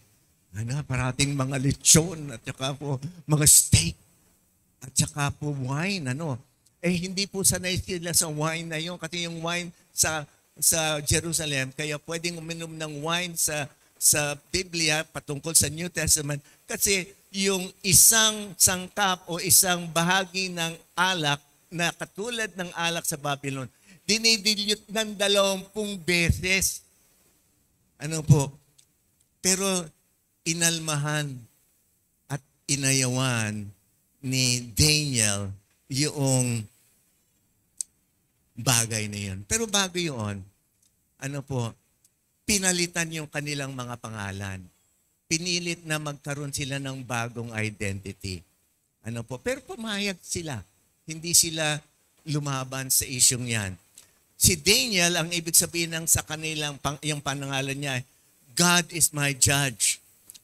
Parating mga lechon at saka po mga steak at saka po wine. Hindi po sanay sila sa wine na yun kasi yung wine sa Jerusalem, kaya pwedeng uminom ng wine sa Biblia patungkol sa New Testament kasi yung isang sangkap o isang bahagi ng alak na katulad ng alak sa Babylon, dinidilute ng 20 beses. Pero inalmahan at inayawan ni Daniel yung bagay na yun. Pero bago yun, pinalitan yung kanilang mga pangalan. Pinilit na magkaroon sila ng bagong identity. Pero pumayag sila. Hindi sila lumaban sa isyong yan. Si Daniel, ang ibig sabihin sa kanilang, yung pangalan niya, God is my judge.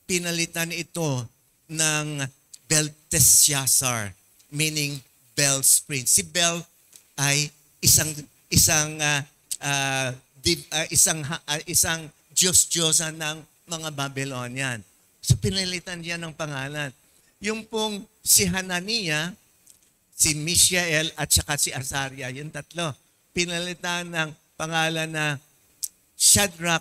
Pinalitan ito ng Belteshazzar, meaning Bel's prince. Si Bel ay isang Diyos-Diyosan ng mga Babylonian. So pinalitan niya ng pangalan. Yung pong si Hananiah, si Mishael at saka si Azaria. Yung tatlo. Pinalitan ng pangalan na Shadrach,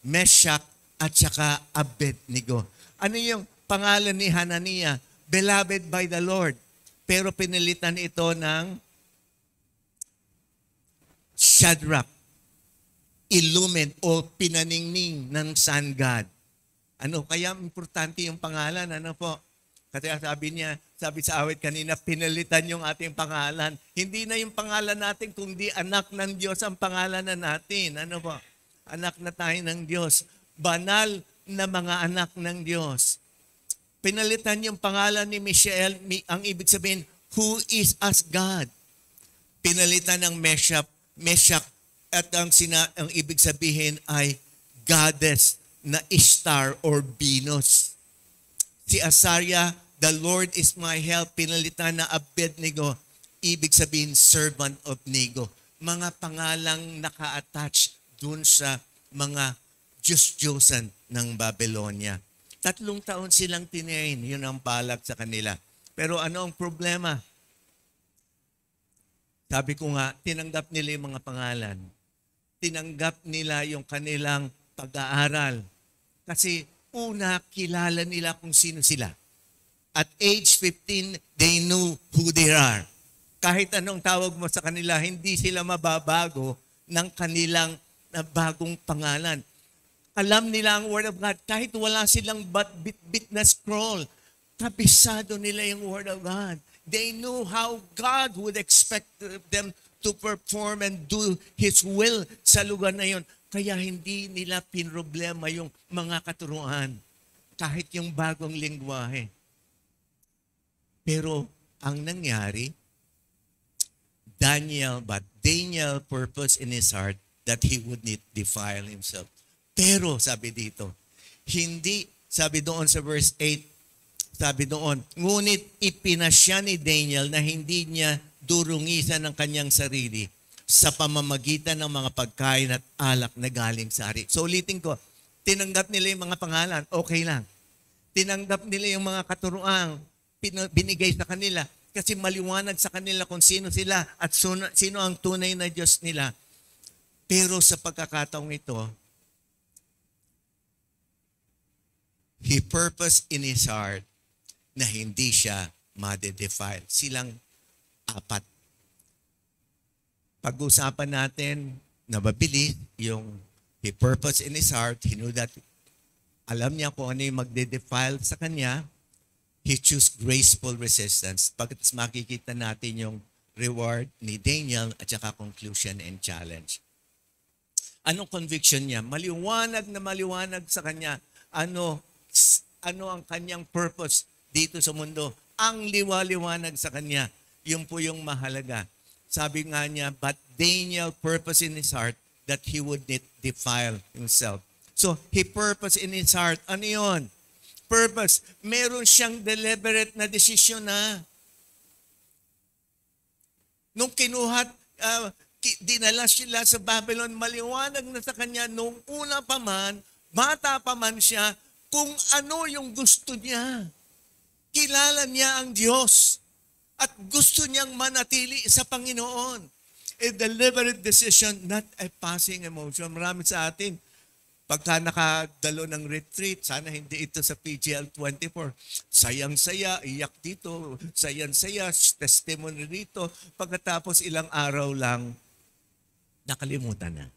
Meshach, at saka Abednego. Ano yung pangalan ni Hananiah? Beloved by the Lord. Pero pinalitan ito ng Shadrach, illumined o pinaningning ng Sun God. Ano, kaya importante yung pangalan, ano po? Kasi sabi sa awit kanina, pinalitan yung ating pangalan. Hindi na yung pangalan natin, kundi anak ng Diyos ang pangalan na natin. Ano po? Anak na tayo ng Diyos. Banal na mga anak ng Diyos. Pinalitan yung pangalan ni Mishael, ang ibig sabihin, who is as God. Pinalitan ng Meshach, at ang ibig sabihin ay goddess na Ishtar or Venus. Si Azaria, the Lord is my help. Pinalitan na Abednego, ibig sabihin servant of Nego. Mga pangalang naka-attach dun sa mga Diyos-Diyosan ng Babylonia. 3 taon silang tinayin, yun ang palag sa kanila. Pero ano ang problema? Sabi ko nga, tinanggap nila yung mga pangalan. Tinanggap nila yung kanilang pag-aaral. Kasi una, kilala nila kung sino sila. At age 15, they knew who they are. Kahit anong tawag mo sa kanila, hindi sila mababago ng kanilang bagong pangalan. Alam nila ang Word of God. Kahit wala silang bit-bit na scroll, kabisado nila yung Word of God. They knew how God would expect them to perform and do His will sa lugar na yon. Kaya hindi nila pinroblema yung mga katuruan, kahit yung bagong lingwahe. Pero ang nangyari, Daniel purpose in his heart that he would not defile himself. Pero sabi dito, hindi, sabi doon sa verse 8, sabi doon, ngunit ipinasya ni Daniel na hindi niya durungisan ng kanyang sarili sa pamamagitan ng mga pagkain at alak na galing sa hari. So ulitin ko, tinanggap nila yung mga pangalan, okay lang. Tinanggap nila yung mga katuruang binigay sa kanila kasi maliwanag sa kanila kung sino sila at sino ang tunay na Diyos nila. Pero sa pagkakataong ito, he purposed in his heart na hindi siya ma-defile. Silang 4. Pag-usapan natin na mabilis yung he purposed in his heart, he knew that alam niya kung ano yung magde-defile sa kanya, he chose graceful resistance. Pagkatapos makikita natin yung reward ni Daniel at saka conclusion and challenge. Anong conviction niya? Maliwanag na maliwanag sa kanya ano ang kanyang purpose dito sa mundo. Ang liwaliwanag sa kanya. Yun po yung mahalaga. Sabi nga niya, but Daniel purpose in his heart that he would not defile himself. So, he purpose in his heart. Ano yun? Purpose. Meron siyang deliberate na desisyon na. Nung kinuhat, dinala sila sa Babylon, maliwanag na sa kanya, nung una pa man, bata pa man siya, kung ano yung gusto niya. Kilala niya ang Diyos at gusto niyang manatili sa Panginoon. A deliberate decision, not a passing emotion. Marami sa atin, pagka nakadalo ng retreat, sana hindi ito sa PGL 24. Sayang-saya, iyak dito, sayang-saya, testimony dito. Pagkatapos ilang araw lang, nakalimutan na.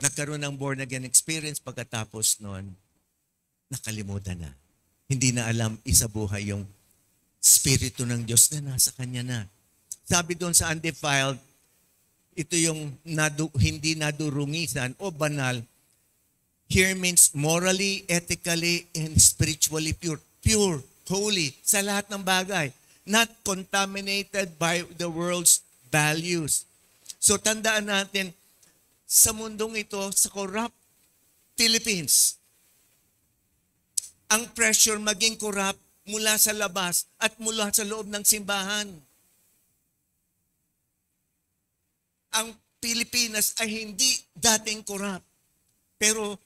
Nagkaroon ng born again experience, pagkatapos noon, nakalimutan na. Hindi na alam isabuhay yung Espiritu ng Diyos na nasa kanya na. Sabi doon sa undefiled, ito yung hindi nadurungisan o banal. Here means morally, ethically, and spiritually pure. Pure, holy, sa lahat ng bagay. Not contaminated by the world's values. So tandaan natin, sa mundong ito, sa corrupt Philippines, ang pressure maging corrupt mula sa labas at mula sa loob ng simbahan. Ang Pilipinas ay hindi dating corrupt. Pero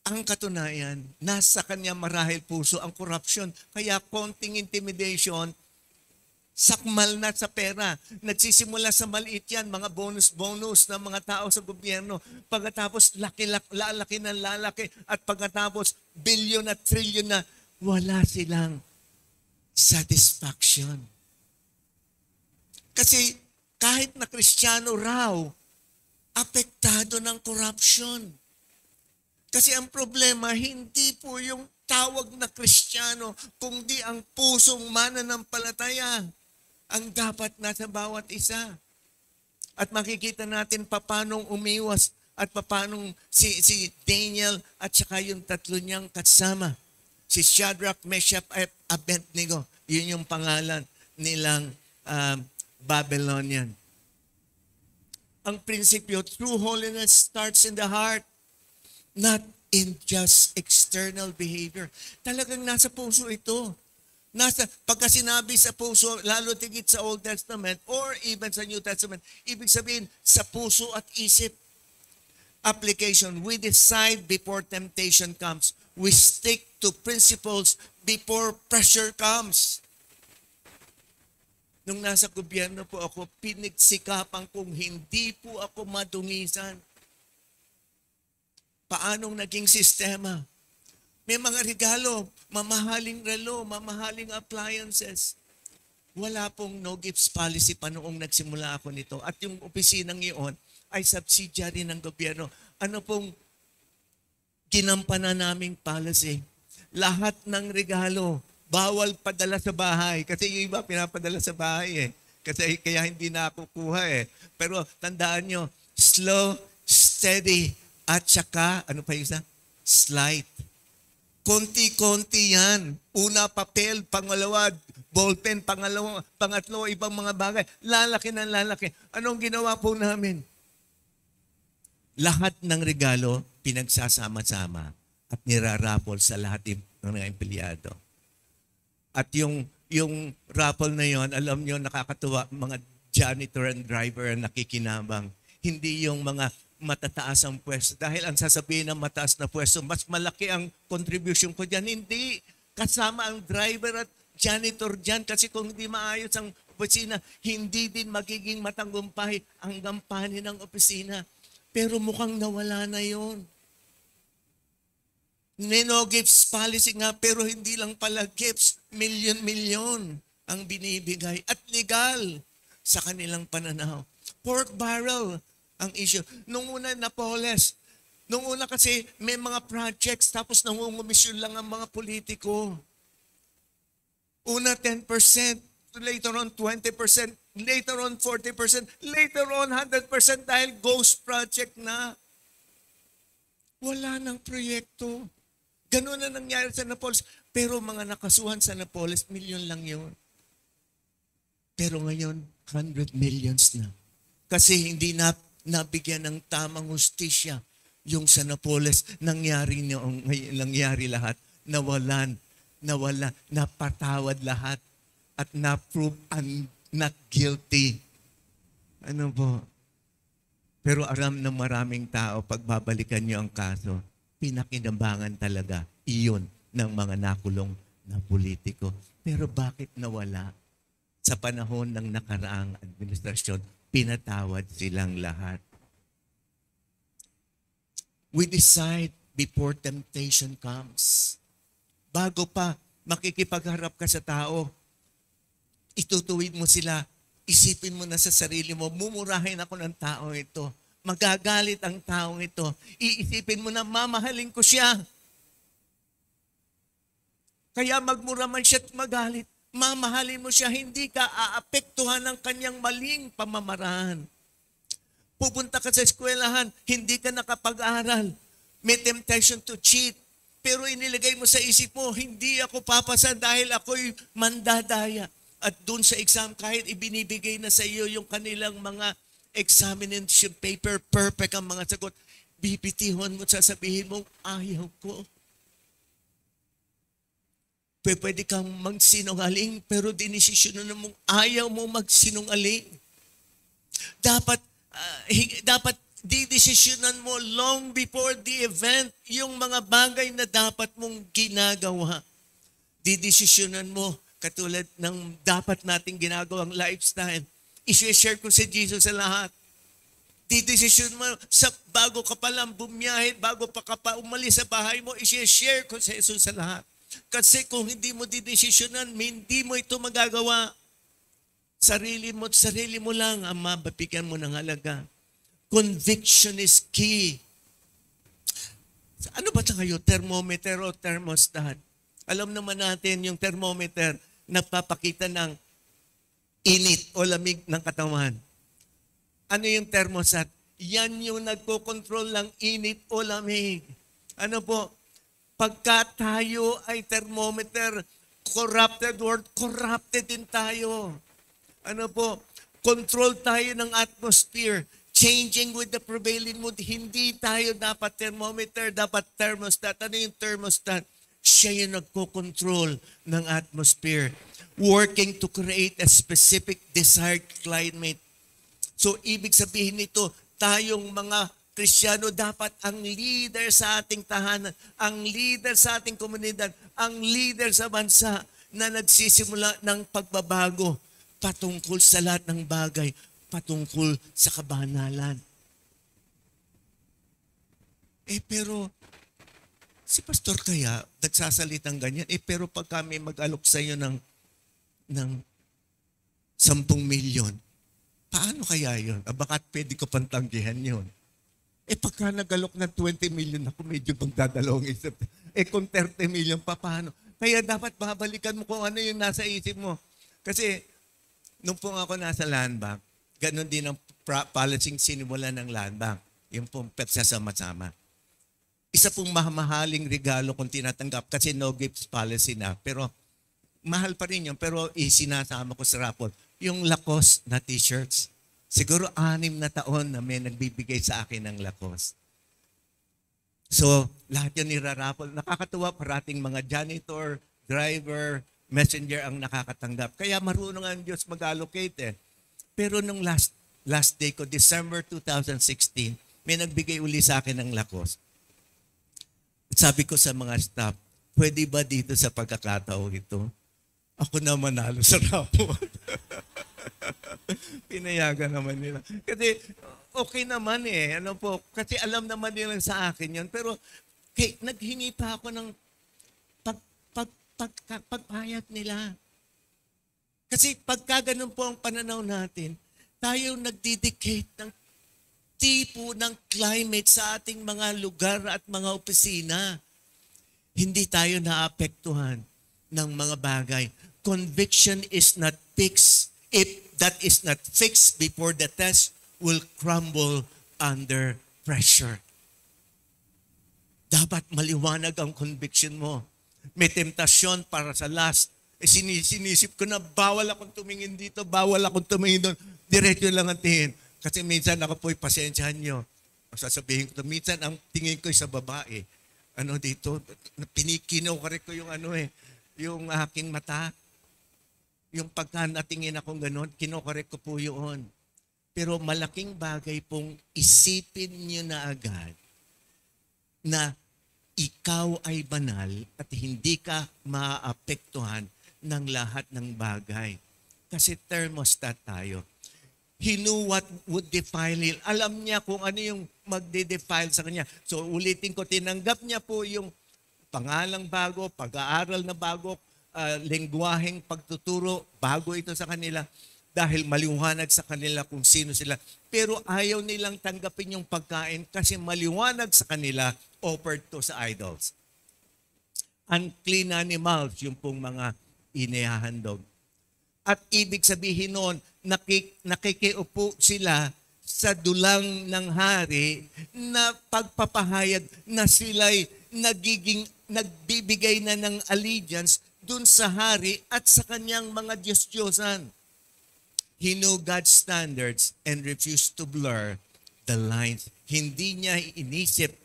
Ang katunayan, nasa kanya marahil puso ang corruption. Kaya konting intimidation, sakmal na sa pera. Nagsisimula sa maliit yan, mga bonus-bonus ng mga tao sa gobyerno. Pagkatapos, lalaki ng lalaki. At pagkatapos, bilyon at trilyon na, wala silang satisfaction. Kasi kahit na Kristiyano raw, apektado ng corruption. Kasi ang problema, hindi po yung tawag na Kristiyano, kundi ang pusong mananampalataya ang dapat nasa bawat isa. At makikita natin paanong umiwas at paanong si Daniel at saka yung tatlo niyang kasama. Si Shadrach, Meshach at Abednego. Yun yung pangalan nilang Babylonian. Ang prinsipyo, true holiness starts in the heart, not in just external behavior. Talagang nasa puso ito. Pagka sinabi sa puso, lalo tigit sa Old Testament or even sa New Testament, ibig sabihin sa puso at isip. Application, we decide before temptation comes. We stick to principles before pressure comes. Nung nasa gobyerno po ako, pinigsikapan kung hindi po ako madungisan. Paanong naging sistema? May mga regalo, mamahaling relo, mamahaling appliances. Wala pong no gifts policy pa noong nagsimula ako nito. At yung opisinang iyon ay subsidiary ng gobyerno. Ano pong ginampanan naming policy? Lahat ng regalo, bawal padala sa bahay. Kasi yung iba pinapadala sa bahay eh. Kasi kaya hindi na ako kuha eh. Pero tandaan nyo, slow, steady, at saka, ano pa yung isa? Slight. Konti-konti yan. Una, papel. Pangalawa, ballpen. Pangatlo, ibang mga bagay. Lalaki ng lalaki. Anong ginawa po namin? Lahat ng regalo, pinagsasama-sama at nirarapol sa lahat ng mga empleyado. At yung raffle na yon, alam nyo, nakakatuwa, mga janitor and driver ang nakikinabang. Hindi yung mga matataas ang pwesto. Dahil ang sasabihin ng mataas na pwesto, mas malaki ang contribution ko dyan. Hindi. Kasama ang driver at janitor dyan. Kasi kung hindi maayos ang opisina, hindi din magiging matanggumpay ang gampanin ng opisina. Pero mukhang nawala na yon. No gifts policy nga, pero hindi lang pala gifts. Milyon-milyon ang binibigay. At legal sa kanilang pananaw. Pork barrel ang issue. Nung una, Napoles. Nung una kasi may mga projects tapos nangungumisyon lang ang mga politiko. Una 10%, later on 20%, later on 40%, later on 100% dahil ghost project na. Wala nang proyekto. Ganun na nangyari sa Napoles. Pero mga nakasuhan sa Napoles, milyon lang yun. Pero ngayon, 100 millions na. Kasi hindi nabigyan ng tamang hustisya yung sa Napoles. Nangyari lahat. Nawala, napatawad lahat. At na-prove not guilty. Ano po? Pero aram ng maraming tao, pagbabalikan nyo ang kaso, pinakinabangan talaga iyon ng mga nakulong na politiko. Pero bakit nawala? Sa panahon ng nakaraang administrasyon, pinatawad silang lahat. We decide before temptation comes. Bago pa makikipagharap ka sa tao, itutuwid mo sila, isipin mo na sa sarili mo, mumurahin ako ng tao ito. Magagalit ang taong ito. Iisipin mo na mamahalin ko siya. Kaya magmura man siya at magalit. Mamahalin mo siya, hindi ka aapektuhan ng kanyang maling pamamaraan. Pupunta ka sa eskwelahan, hindi ka nakapag-aral. May temptation to cheat. Pero inilagay mo sa isip mo, hindi ako papasa dahil ako'y mandadaya. At doon sa exam, kahit ibinibigay na sa iyo yung kanilang mga examination paper, perfect ang mga sagot, bibitihon mo, sasabihin mo, ayaw ko. Pwede kang magsinungaling, pero dinesisyon mong ayaw mo magsinungaling. Dapat Didesisyonan mo long before the event yung mga bagay na dapat mong ginagawa. Didesisyonan mo katulad ng dapat nating ginagawang lifestyle. I-share ko si Jesus sa lahat. Didesisyon mo sa bago ka pa lang bumiyahe, bago pa ka pa umalis sa bahay mo, i-share ko si Jesus sa lahat. Kasi kung hindi mo didesisyonan, hindi mo ito magagawa. Sarili mo lang ang mabibigyan mo ng halaga. Conviction is key. Ano ba ito kayo? Thermometer o thermostat? Alam naman natin yung thermometer nagpapakita ng init o lamig ng katawan. Ano yung thermostat? Yan yung nagko-control ng init o lamig. Ano po? Pagka tayo ay thermometer, corrupted world, corrupted din tayo. Ano po? Control tayo ng atmosphere. Changing with the prevailing mood. Hindi tayo dapat thermometer, dapat thermostat. Ano yung thermostat? Siya yung nagko-control ng atmosphere. Working to create a specific desired climate. So, ibig sabihin nito, tayong mga Kristiyano, dapat ang leader sa ating tahanan, ang leader sa ating komunidad, ang leader sa bansa na nagsisimula ng pagbabago patungkol sa lahat ng bagay, patungkol sa kabanalan. Pero, si Pastor kaya, nagsasalitang ganyan, pero pag kami mag-alok sa iyo ng 10 milyon, paano kaya yun? Bakit pwede ko pantanggihan yun? Pagka nag-alok ng 20 million, ako medyo magdadalawang isip. Kung 30 million, paano? Kaya dapat babalikan mo kung ano yung nasa isip mo. Kasi, nung po ako nasa land bank, ganon din ang policy sinimula ng land bank. Yung pong pagsasama-sama. Isa pong mahaling regalo kung tinatanggap kasi no gifts policy na. Pero mahal pa rin yun. Pero isinasama ko sa rapol. Yung Lacoste na t-shirts. Siguro 6 na taon na may nagbibigay sa akin ng Lacoste. So lahat yun nirarapol. Nakakatuwa parating mga janitor, driver, messenger ang nakakatanggap. Kaya marunong ang Diyos mag-allocate Pero nung last day ko, December 2016, may nagbigay uli sa akin ng Lacoste. Sabi ko sa mga staff, pwede ba dito sa pagkakataon ito? Ako na manalo sa rapor. Pinayagan naman nila. Kasi okay naman Ano po, kasi alam naman nila sa akin yun. Pero naghingi pa ako ng pagpayat nila. Kasi pagka ganun po ang pananaw natin, tayo nagdedicate ng tipo ng climate sa ating mga lugar at mga opisina. Hindi tayo naapektuhan ng mga bagay. Conviction is not fixed. If that is not fixed before the test, will crumble under pressure. Dapat maliwanag ang conviction mo. May temptasyon para sa last. Sinisip ko na bawal akong tumingin dito, bawal akong tumingin doon. Diretso lang ang tingin. Kasi minsan ako po'y pasensyahan nyo. Sasabihin ko, minsan ang tingin ko sa babae. Dito, kinokorek ko yung yung aking mata. Yung pagka natingin akong ganon, kinokorek ko po yun. Pero malaking bagay pong isipin nyo na agad na ikaw ay banal at hindi ka maaapektuhan ng lahat ng bagay. Kasi thermostat tayo. He knew what would defile him. Alam niya kung ano yung magde-defile sa kanya. So ulitin ko, tinanggap niya po yung pangalang bago, pag-aaral na bago, lengguwaheng pagtuturo, bago ito sa kanila dahil maliwanag sa kanila kung sino sila. Pero ayaw nilang tanggapin yung pagkain kasi maliwanag sa kanila offered to sa idols. Unclean animals, yung pong mga inihahandog. At ibig sabihin noon, nakikiupo sila sa dulang ng hari na pagpapahayag na sila'y nagbibigay na ng allegiance dun sa hari at sa kanyang mga Diyos-Diyosan. He knew God's standards and refused to blur the lines. Hindi niya inisip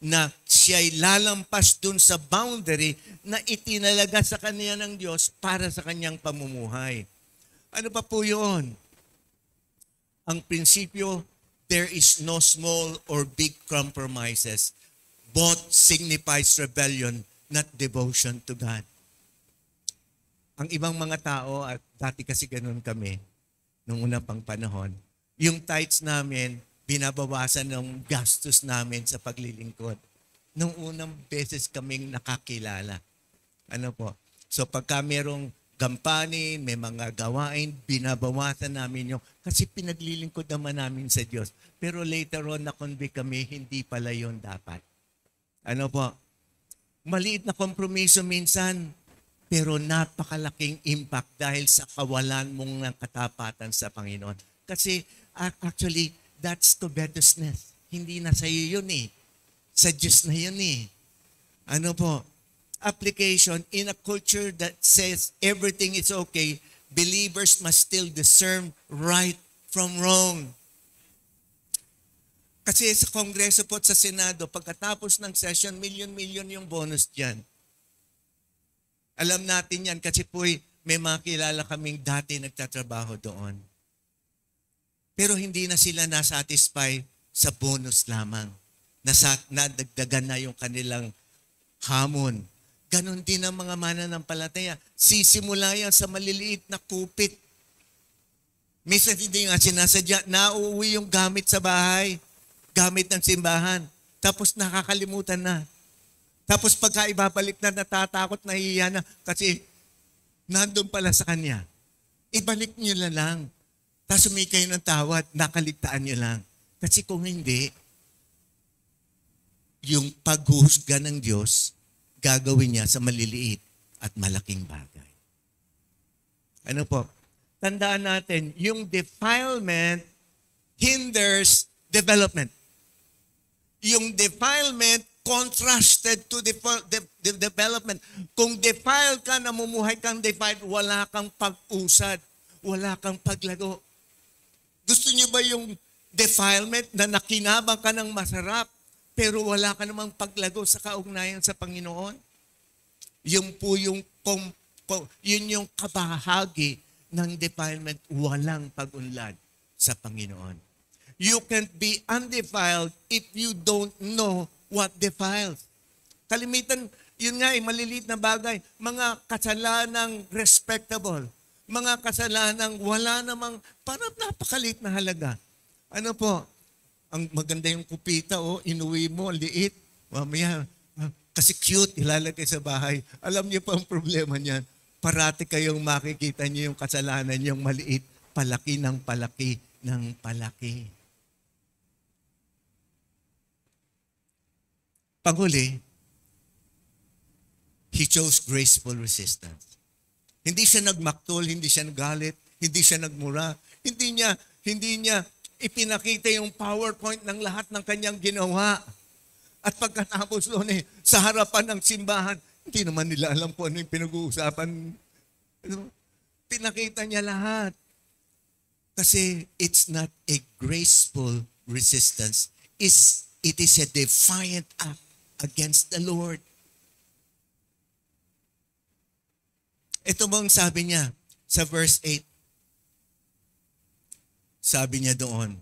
na siya'y lalampas dun sa boundary na itinalaga sa kanya ng Diyos para sa kanyang pamumuhay. Ano pa po yun? Ang prinsipyo, there is no small or big compromises. Both signifies rebellion, not devotion to God. Ang ibang mga tao, at dati kasi ganun kami, nung una pang panahon, yung tithes namin, binabawasan ng gastos namin sa paglilingkod. Nung unang beses kaming nakakilala. Ano po? So pagka merong gampanin, may mga gawain, binabawasan namin yung, kasi pinaglilingkod naman namin sa Diyos. Pero later on, na-convict kami, hindi pala yun dapat. Ano po? Maliit na kompromiso minsan, pero napakalaking impact dahil sa kawalan mong ng katapatan sa Panginoon. Kasi actually, that's covetousness. Hindi na sa iyo yun eh. Sa Diyos na yun eh. Ano po? Application, in a culture that says everything is okay, believers must still discern right from wrong. Kasi sa Kongreso po at sa Senado, pagkatapos ng session, million-million yung bonus dyan. Alam natin yan kasi po may mga kilala kaming dati nagtatrabaho doon. Pero hindi na sila nasatisfy sa bonus lamang. Nadagdagan na yung kanilang hamon. Ganon din ang mga mananampalataya. Sisimula yan sa maliliit na kupit. Minsan hindi nga sinasadya, nauuwi yung gamit sa bahay, gamit ng simbahan. Tapos nakakalimutan na. Tapos pagka ibabalik na, natatakot, nahihiya na kasi nandun pala sa kanya. Ibalik niyo na lang. Tapos humingi kayo ng tawad, nakaligtaan niyo lang. Kasi kung hindi, yung paghuhusga ng Diyos, gagawin niya sa maliliit at malaking bagay. Ano po? Tandaan natin, yung defilement hinders development. Yung defilement contrasted to the development. Kung defiled ka, namumuhay kang defiled, wala kang pag-usad, wala kang paglago. Gusto niyo ba yung defilement na nakinabang ka ng masarap, pero wala ka namang paglago sa kaugnayan sa Panginoon? Yung po yung yun yung kabahagi ng defilement, walang pag-unlad sa Panginoon. You can't be undefiled if you don't know what defiles. Kalimitan, yun nga maliliit na bagay, mga kasalanang respectable, mga kasalanang wala namang, parang napakalit na halaga. Ano po, ang maganda yung kupita, inuwi mo, liit, mamaya, kasi cute, ilalagay sa bahay. Alam niyo pa ang problema niyan, parati kayong makikita niyo yung kasalanan niyong maliit, palaki ng palaki ng palaki. Panghuli, he chose graceful resistance. Hindi siya nagmaktol, hindi siya nagalit, hindi siya nagmura, hindi niya ipinakita yung PowerPoint ng lahat ng kanyang ginawa. At pagkatapos doon sa harapan ng simbahan, hindi naman nila alam kung ano yung pinag-uusapan. Pinakita niya lahat. Kasi it's not a graceful resistance. It is a defiant act against the Lord. Ito bang sabi niya sa verse 8? Sabi niya doon,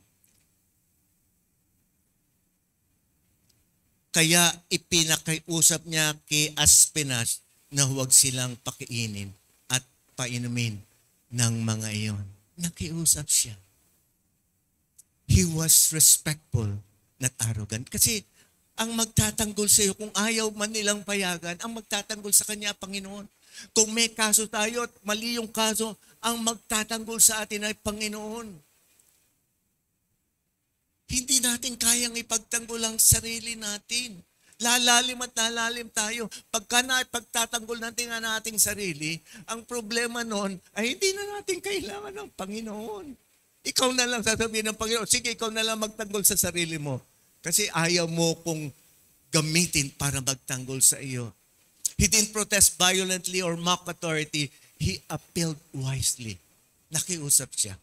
kaya ipinakiusap niya kay Aspenas na huwag silang pakiinin at painumin ng mga iyon. Nakiusap siya. He was respectful, not arrogant. Kasi ang magtatanggol sa iyo, kung ayaw man nilang payagan, ang magtatanggol sa Kanya, Panginoon. Kung may kaso tayo at mali yung kaso, ang magtatanggol sa atin ay Panginoon. Hindi natin kayang ipagtanggol ang sarili natin. Lalalim at lalalim tayo. Pagka pagtatanggol natin ang ating sarili, ang problema noon ay hindi na natin kailangan ng Panginoon. Ikaw na lang sasabihin ng Panginoon, sige, ikaw na lang magtanggol sa sarili mo. Kasi ayaw mo kung gamitin para magtanggol sa iyo. He didn't protest violently or mock authority. He appealed wisely. Nakiusap siya.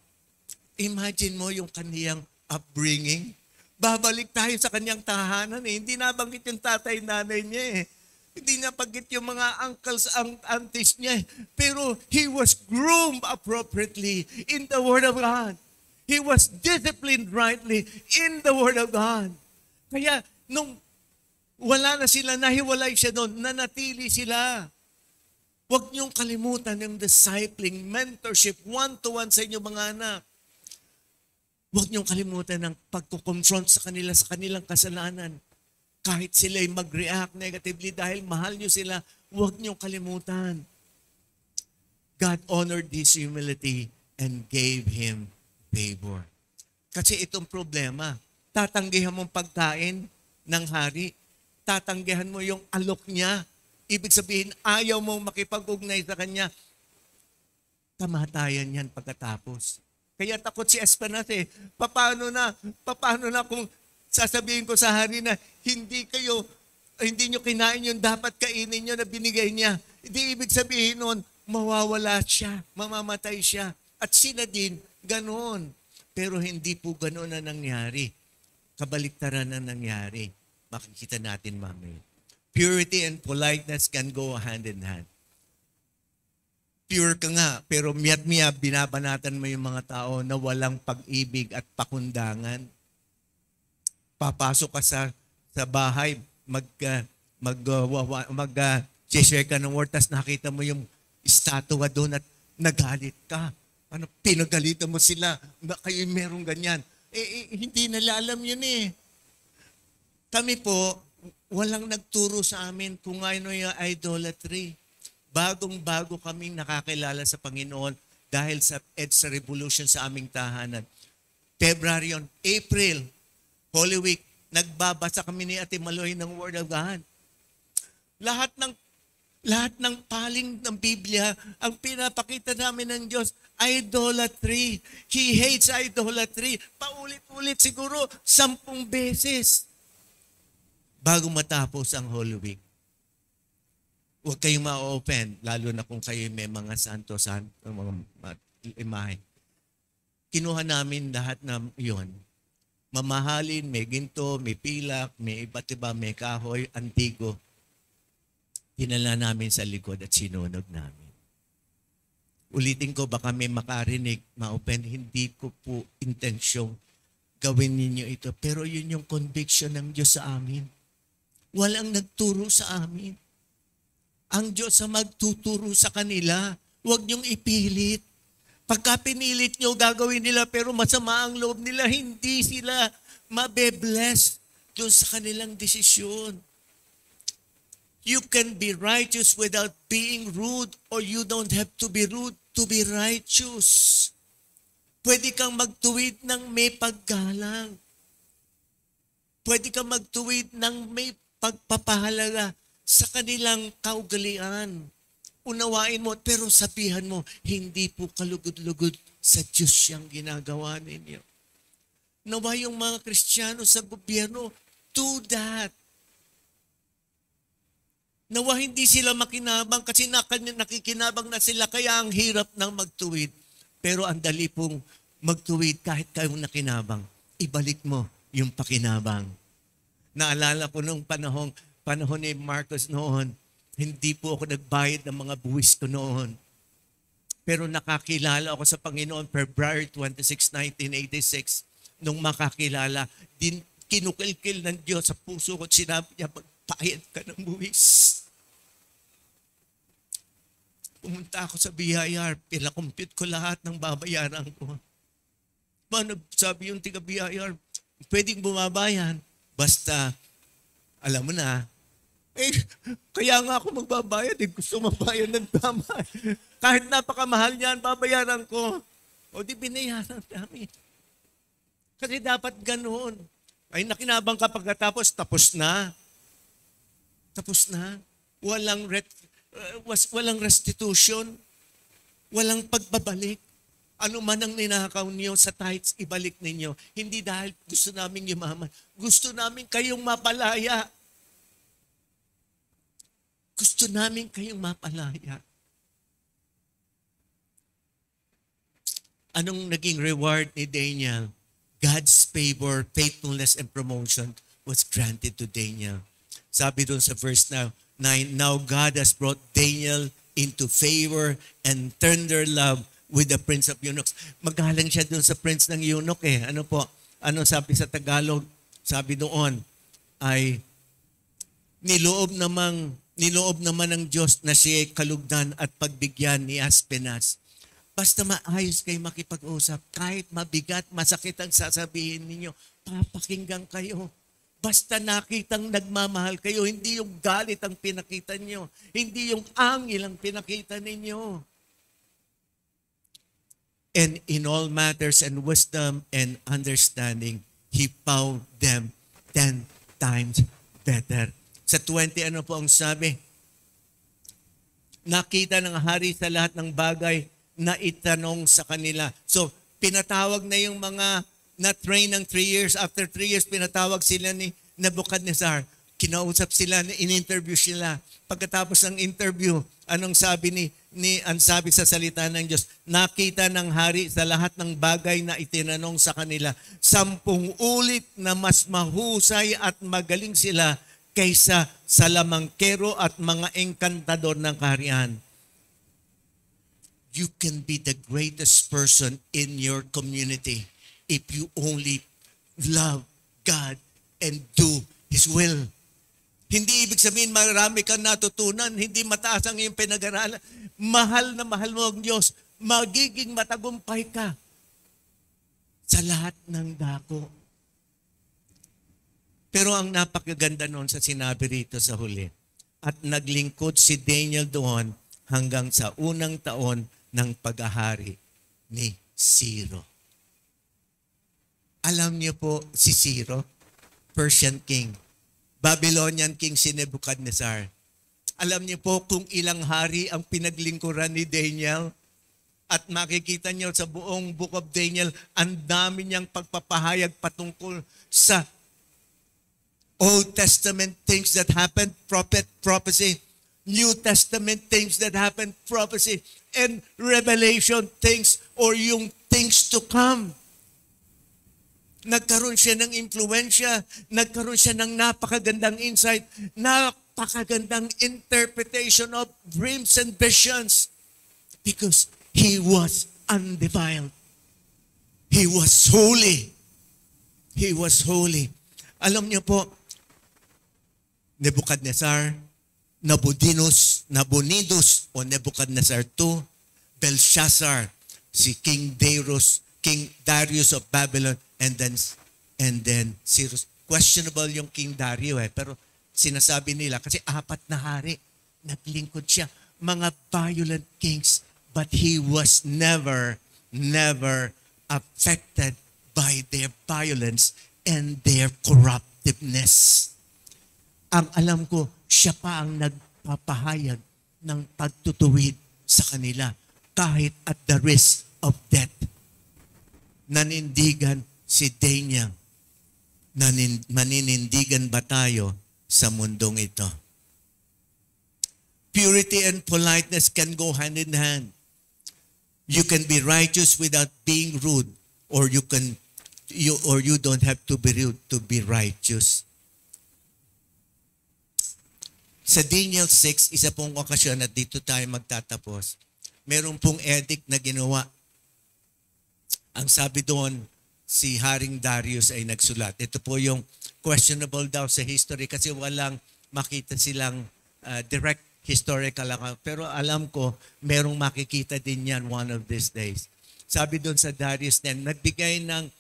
Imagine mo yung kaniyang upbringing. Babalik tayo sa kanyang tahanan Hindi nabanggit yung tatay, nanay niya Hindi nabanggit yung mga uncles, aunties niya Pero he was groomed appropriately in the Word of God. He was disciplined rightly in the Word of God. Kaya nung wala na sila, nahiwalay siya doon, nanatili sila. Huwag niyong kalimutan yung discipling, mentorship, one-to-one sa inyong mga anak. Huwag niyong kalimutan ang pagkukonfront sa kanila sa kanilang kasalanan. Kahit sila'y mag-react negatively dahil mahal niyo sila, huwag niyong kalimutan. God honored his humility and gave him favor. Kasi itong problema, tatanggihan mong pagkain ng hari, tatanggihan mo yung alok niya, ibig sabihin ayaw mong makipag-ugnay sa kanya, kamatayan yan pagkatapos. Kaya takot si Espanas paano na kung sasabihin ko sa hari na hindi nyo kinain yung dapat kainin nyo na binigay niya. Hindi ibig sabihin nun, mawawala siya, mamamatay siya. At sila din, ganoon. Pero hindi po ganoon na nangyari. Kabaliktaran na nangyari. Makikita natin mamaya. Purity and politeness can go hand in hand. Pure ka nga, pero miyat-miya binabanatan mo yung mga tao na walang pag-ibig at pakundangan. Papasok ka sa bahay, share ka ng word, tas nakita mo yung estatwa doon at nagalit ka. Ano, pinagalitan mo sila, kayo merong ganyan. Hindi nila alam yun Kami po, walang nagturo sa amin kung ano yung idolatry. Bagong-bago kaming nakakilala sa Panginoon dahil sa EDSA Revolution sa aming tahanan. February on April, Holy Week, nagbabasa kami ni Ate Maloy ng Word of God. Lahat ng paling ng Biblia, ang pinapakita namin ng Diyos, idolatry. He hates idolatry. Paulit-ulit siguro 10 beses bago matapos ang Holy Week. Huwag kayong ma-open, lalo na kung kayo may mga santo-santo, mga imahe. Kinuha namin lahat na yun. Mamahalin, may ginto, may pilak, may iba't iba, may kahoy, antigo. Hinala namin sa likod at sinunog namin. Ulitin ko, baka may makarinig, ma-open, hindi ko po intensyong gawin ninyo ito. Pero yun yung conviction ng Diyos sa amin. Walang nagturo sa amin. Ang Diyos ang magtuturo sa kanila. Huwag niyong ipilit. Pagka pinilit niyo, gagawin nila pero masama ang loob nila, hindi sila mabe-bless doon sa kanilang desisyon. You can be righteous without being rude, or you don't have to be rude to be righteous. Pwede kang magtuwid ng may paggalang. Pwede kang magtuwid ng may pagpapahalaga sa kanilang kaugalian. Unawain mo, pero sabihan mo, hindi po kalugod-lugod sa Diyos siyang ginagawa ninyo. Nawa yung mga Kristiyano sa gobyerno, do that. Nawa hindi sila makinabang kasi nakikinabang na sila, kaya ang hirap ng magtuwid. Pero ang dali pong magtuwid kahit kayong nakinabang. Ibalik mo yung pakinabang. Naalala ko nung panahon ni Marcos noon, hindi po ako nagbayad ng mga buwis ko noon. Pero nakakilala ako sa Panginoon February 26, 1986. Nung makakilala, kinukilkil ng Diyos sa puso ko at sinabi niya, magbayad ka ng buwis. Pumunta ako sa BIR, pinakompute ko lahat ng babayaran ko. Paano sabi yung tiga BIR, pwedeng bumabayan, basta, alam mo na, kaya nga ako magbabayad, gusto mabayad ng tama. Kahit napakamahal niyan, babayaran ko. O di binayaran namin. Kasi dapat ganoon. Ay nakinabang ka pagkatapos, tapos na. Tapos na. Walang restitution. Walang pagbabalik. Ano man ang ninakaw niyo sa tithes, ibalik ninyo. Hindi dahil gusto namin yumaman. Gusto namin kayong mapalaya. Gusto namin kayong mapalaya. Anong naging reward ni Daniel? God's favor, faithfulness, and promotion was granted to Daniel. Sabi doon sa verse 9, now God has brought Daniel into favor and tender love with the prince of eunuchs. Magalang siya doon sa prince ng eunuch eh. Ano po? Ano sabi sa Tagalog? Sabi doon ay niloob naman ng Diyos na siya kalugdan at pagbigyan ni Aspenas. Basta maayos kayo makipag-usap, kahit mabigat, masakit ang sasabihin ninyo, papakinggan kayo. Basta nakitang nagmamahal kayo, hindi yung galit ang pinakita ninyo, hindi yung angil ang pinakita ninyo. And in all matters and wisdom and understanding, He found them 10 times better. Sa 20, ano po ang sabi? Nakita ng hari sa lahat ng bagay na itanong sa kanila. So, pinatawag na yung mga na-train ng 3 years. After 3 years, pinatawag sila ni Nebuchadnezzar. Kinausap sila, in-interview sila. Pagkatapos ng interview, anong sabi ang sabi sa salita ng Diyos? Nakita ng hari sa lahat ng bagay na itinanong sa kanila. 10 ulit na mas mahusay at magaling sila kaysa sa lamangkero at mga engkantador ng kaharian. You can be the greatest person in your community if you only love God and do His will. Hindi ibig sabihin marami kang natutunan, hindi mataas ang iyong pinag-aralan. Mahal na mahal mo ang Diyos, magiging matagumpay ka sa lahat ng dako. Pero ang napakaganda noon sa sinabi rito sa huli, at naglingkod si Daniel doon hanggang sa unang taon ng paghahari ni Ciro. Alam niyo po si Ciro, Persian king, Babylonian king si Nebuchadnezzar. Alam niyo po kung ilang hari ang pinaglingkuran ni Daniel? At makikita niyo sa buong Book of Daniel, ang dami niyang pagpapahayag patungkol sa Old Testament things that happened, prophecy, New Testament things that happened, prophecy, and Revelation things or yung things to come. Nagkaroon siya ng impluensya, nagkaroon siya ng napakagandang insight, napakagandang interpretation of dreams and visions because he was undefiled. He was holy. He was holy. Alam niyo po, Nebuchadnezzar, Nabonidus o Nebuchadnezzar II, Belshazzar, si King Darius of Babylon, and then Cyrus. Questionable yung King Dario pero sinasabi nila kasi 4 na hari, naglingkod siya, mga violent kings, but he was never affected by their violence and their corruptiveness. Ang alam ko, siya pa ang nagpapahayag ng pagtutuwid sa kanila kahit at the risk of death. Nanindigan si Daniel. Maninindigan ba tayo sa mundong ito? Purity and politeness can go hand in hand. You can be righteous without being rude, or you don't have to be rude to be righteous. Sa Daniel 6, isa pong okasyon at dito tayo magtatapos, meron pong edict na ginawa. Ang sabi doon, si Haring Darius ay nagsulat. Ito po yung questionable daw sa history kasi walang makita silang direct historical account. Pero alam ko, merong makikita din yan one of these days. Sabi doon sa Darius din, nagbigay ng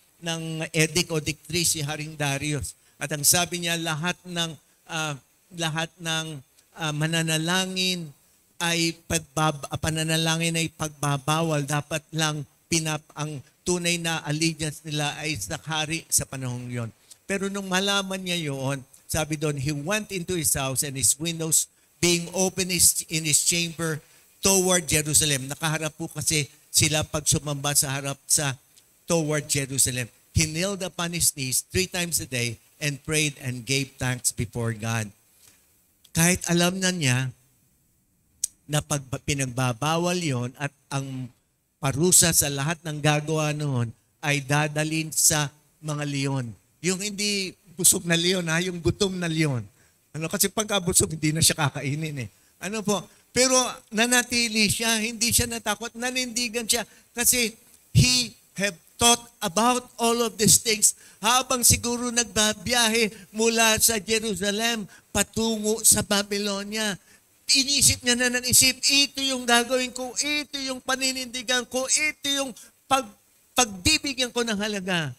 edict o decree si Haring Darius. At ang sabi niya, lahat ng mananalangin ay pananalangin ay pagbabawal. Dapat lang ang tunay na allegiance nila ay sa hari sa panahong yon. Pero nung malaman niya yon, sabi doon, he went into his house and his windows being open in his chamber toward Jerusalem. Nakaharap po kasi sila pag sumamba sa harap sa toward Jerusalem. He knelt upon his knees 3 times a day and prayed and gave thanks before God. Kahit alam na niya na pinagbabawal yon at ang parusa sa lahat ng gagawa noon ay dadalhin sa mga leon. Yung hindi busog na leon, yung gutom na leon. Kasi pagka busog, hindi na siya kakainin . Pero nanatili siya, hindi siya natakot, nanindigan siya kasi he have thought about all of these things habang siguro nagbabiyahe mula sa Jerusalem patungo sa Babylonia. Inisip niya na ng isip, ito yung gagawin ko, ito yung paninindigan ko, ito yung pagbibigyan ko ng halaga.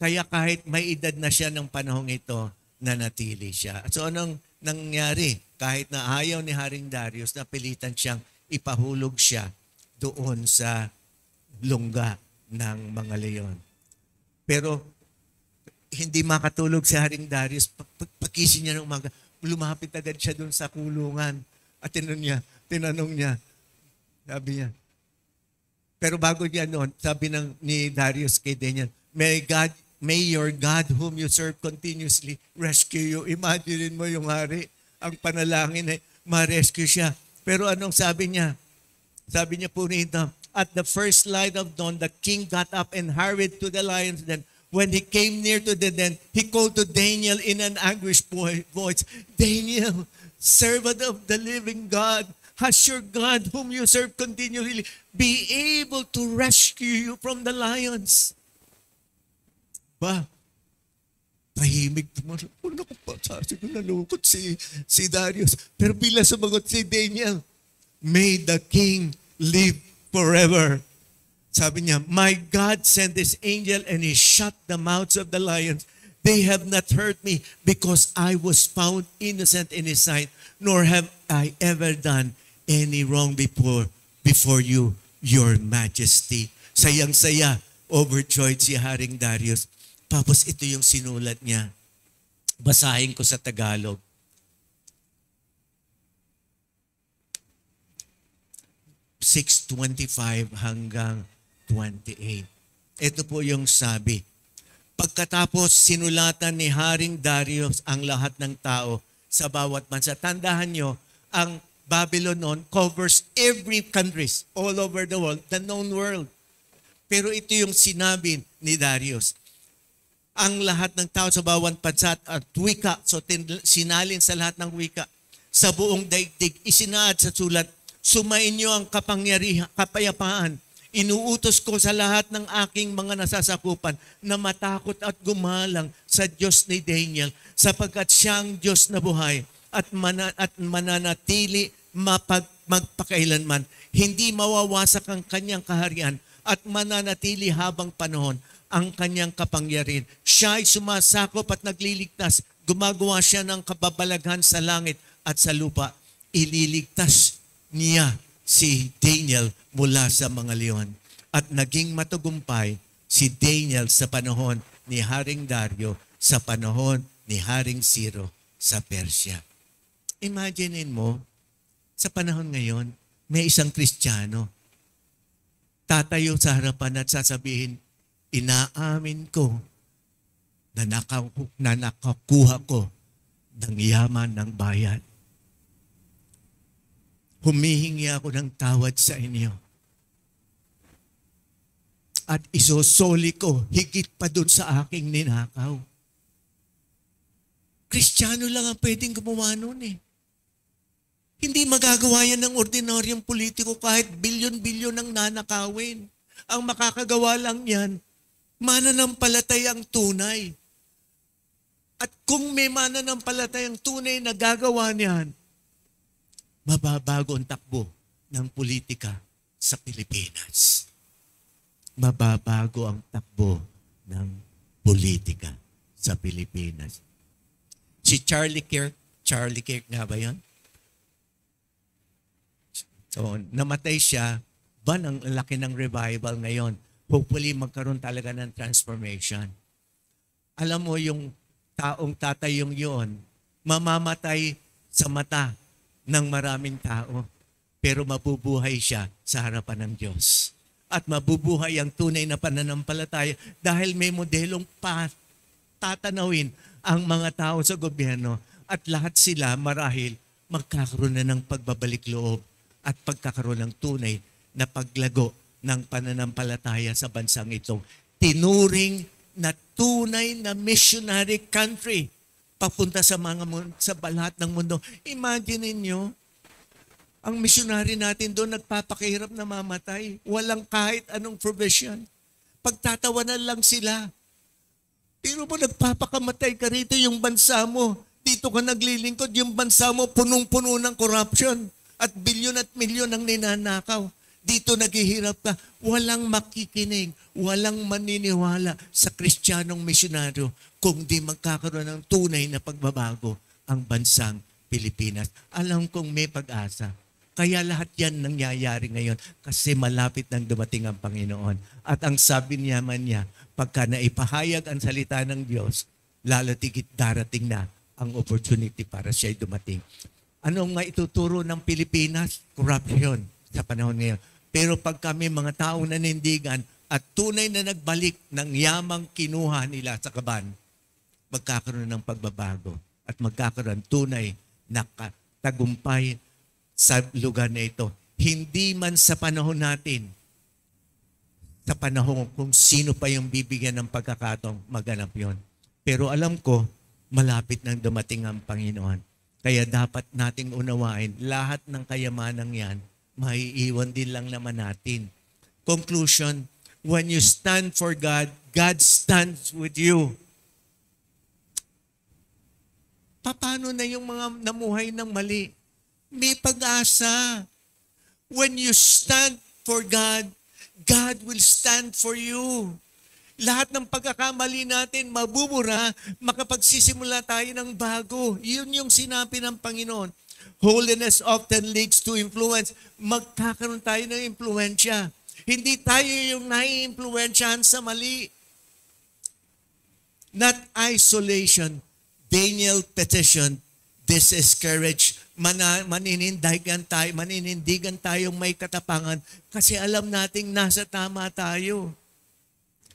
Kaya kahit may edad na siya ng panahong ito, nanatili siya. So anong nangyari? Kahit na ayaw ni Haring Darius, napilitan siyang ipahulog siya doon sa lungga ng mga leon. Pero hindi makatulog si Haring Darius. Pagkising niya ng umaga, lumapit agad siya doon sa kulungan. At tinanong niya, sabi niya, pero bago niya noon, sabi ni Darius kay Daniel, May your God whom you serve continuously rescue you. Imagine mo yung hari, ang panalangin ay ma-rescue siya. Pero anong sabi niya? Sabi niya po rito, at the first light of dawn, the king got up and hurried to the lion's den. When he came near to the den, he called to Daniel in an anguished voice, Daniel, servant of the living God, has your God whom you serve continually be able to rescue you from the lions? Ba, tahimik naman. Ano ko pa? Siguro nalukot si Darius. Pero bila sumagot si Daniel, may the king live forever. Sabi niya, my God sent his angel and he shut the mouths of the lions. They have not hurt me because I was found innocent in his sight, nor have I ever done any wrong before you, your majesty. Sayang-saya, overjoyed si Haring Darius. Tapos ito yung sinulat niya. Basahin ko sa Tagalog. (6:25 hanggang 28). Ito po yung sabi. Pagkatapos sinulatan ni Haring Darius ang lahat ng tao sa bawat bansa. Tandaan nyo, ang Babylon noon covers every countries all over the world, the known world. Pero ito yung sinabi ni Darius. Ang lahat ng tao sa bawat bansa at wika, so sinalin sa lahat ng wika, sa buong daigdig, isinaad sa sulat, sumainyo ang kapayapaan. Inuutos ko sa lahat ng aking mga nasasakupan na matakot at gumalang sa Diyos ni Daniel, sapagkat siyang Diyos na buhay at mananatili magpakailanman. Hindi mawawasak ang kanyang kaharian at mananatili habang panahon ang kanyang kapangyarihan. Siya ay sumasakop at nagliligtas. Gumagawa siya ng kababalaghan sa langit at sa lupa. Ililigtas niya si Daniel mula sa mga leon. At naging matagumpay si Daniel sa panahon ni Haring Dario, sa panahon ni Haring Ciro sa Persia. Imaginein mo, sa panahon ngayon, may isang Kristiyano. Tatayo sa harapan at sasabihin, inaamin ko na nakakuha ko ng yaman ng bayan. Humihingi ako ng tawad sa inyo. At isosoli ko higit pa doon sa aking ninakaw. Kristiyano lang ang pwedeng gumawa noon eh. Hindi magagawa yan ng ordinaryong politiko kahit bilyon-bilyon ang nanakawin. Ang makakagawa lang yan, mananampalatayang tunay. At kung may mananampalatayang tunay na gagawa niyan, mababago ang takbo ng politika sa Pilipinas. Mababago ang takbo ng politika sa Pilipinas. Si Charlie Kirk nga ba yun? So, namatay siya, ang laki ng revival ngayon. Hopefully, magkaroon talaga ng transformation. Alam mo, yung taong tatayong yun, mamamatay sa mata ng maraming tao, pero mabubuhay siya sa harapan ng Diyos. At mabubuhay ang tunay na pananampalataya dahil may modelong tatanawin ang mga tao sa gobyerno at lahat sila marahil magkakaroon na ng pagbabalik loob at pagkakaroon ng tunay na paglago ng pananampalataya sa bansang itong tinuring na tunay na missionary country papunta sa lahat ng mundo. Imagine niyo, Ang misyonary natin doon nagpapakahirap na mamatay. Walang kahit anong provision. Pagtatawanan lang sila. Pero mo nagpapakamatay ka rito yung bansa mo. Dito ka naglilingkod, yung bansa mo punong-puno ng corruption. At milyon ang ninanakaw. Dito naghihirap ka. Walang makikinig, walang maniniwala sa Kristiyanong misyonaryo kung di magkakaroon ng tunay na pagbabago ang bansang Pilipinas. Alam kong may pag-asa. Kaya lahat yan nangyayari ngayon kasi malapit nang dumating ang Panginoon. At ang sabi naman niya, pagka naipahayag ang salita ng Diyos, lalo tigit darating na ang opportunity para siya'y dumating. Ano nga ituturo ng Pilipinas? Corruption sa panahon ngayon. Pero pag kami mga taong nanindigan at tunay na nagbalik ng yamang kinuha nila sa kaban, magkakaroon ng pagbabago at magkakaroon tunay na tagumpay sa lugar na ito. Hindi man sa panahon natin, sa panahon kung sino pa yung bibigyan ng pagkakataong maganap yon. Pero alam ko, malapit nang dumating ang Panginoon. Kaya dapat nating unawain lahat ng kayamanang yan, maiiwan din lang naman natin. Conclusion, when you stand for God, God stands with you. Paano na yung mga namuhay ng mali? May pag-asa. When you stand for God, God will stand for you. Lahat ng pagkakamali natin mabubura, makapagsisimula tayo ng bago. Yun yung sinabi ng Panginoon. Holiness often leads to influence. Magkakaroon tayo ng impluensya. Hindi tayo yung nai-impluensyahan sa mali. Not isolation. Daniel petitioned, this is courage. Maninindigan tayong may katapangan kasi alam nating nasa tama tayo.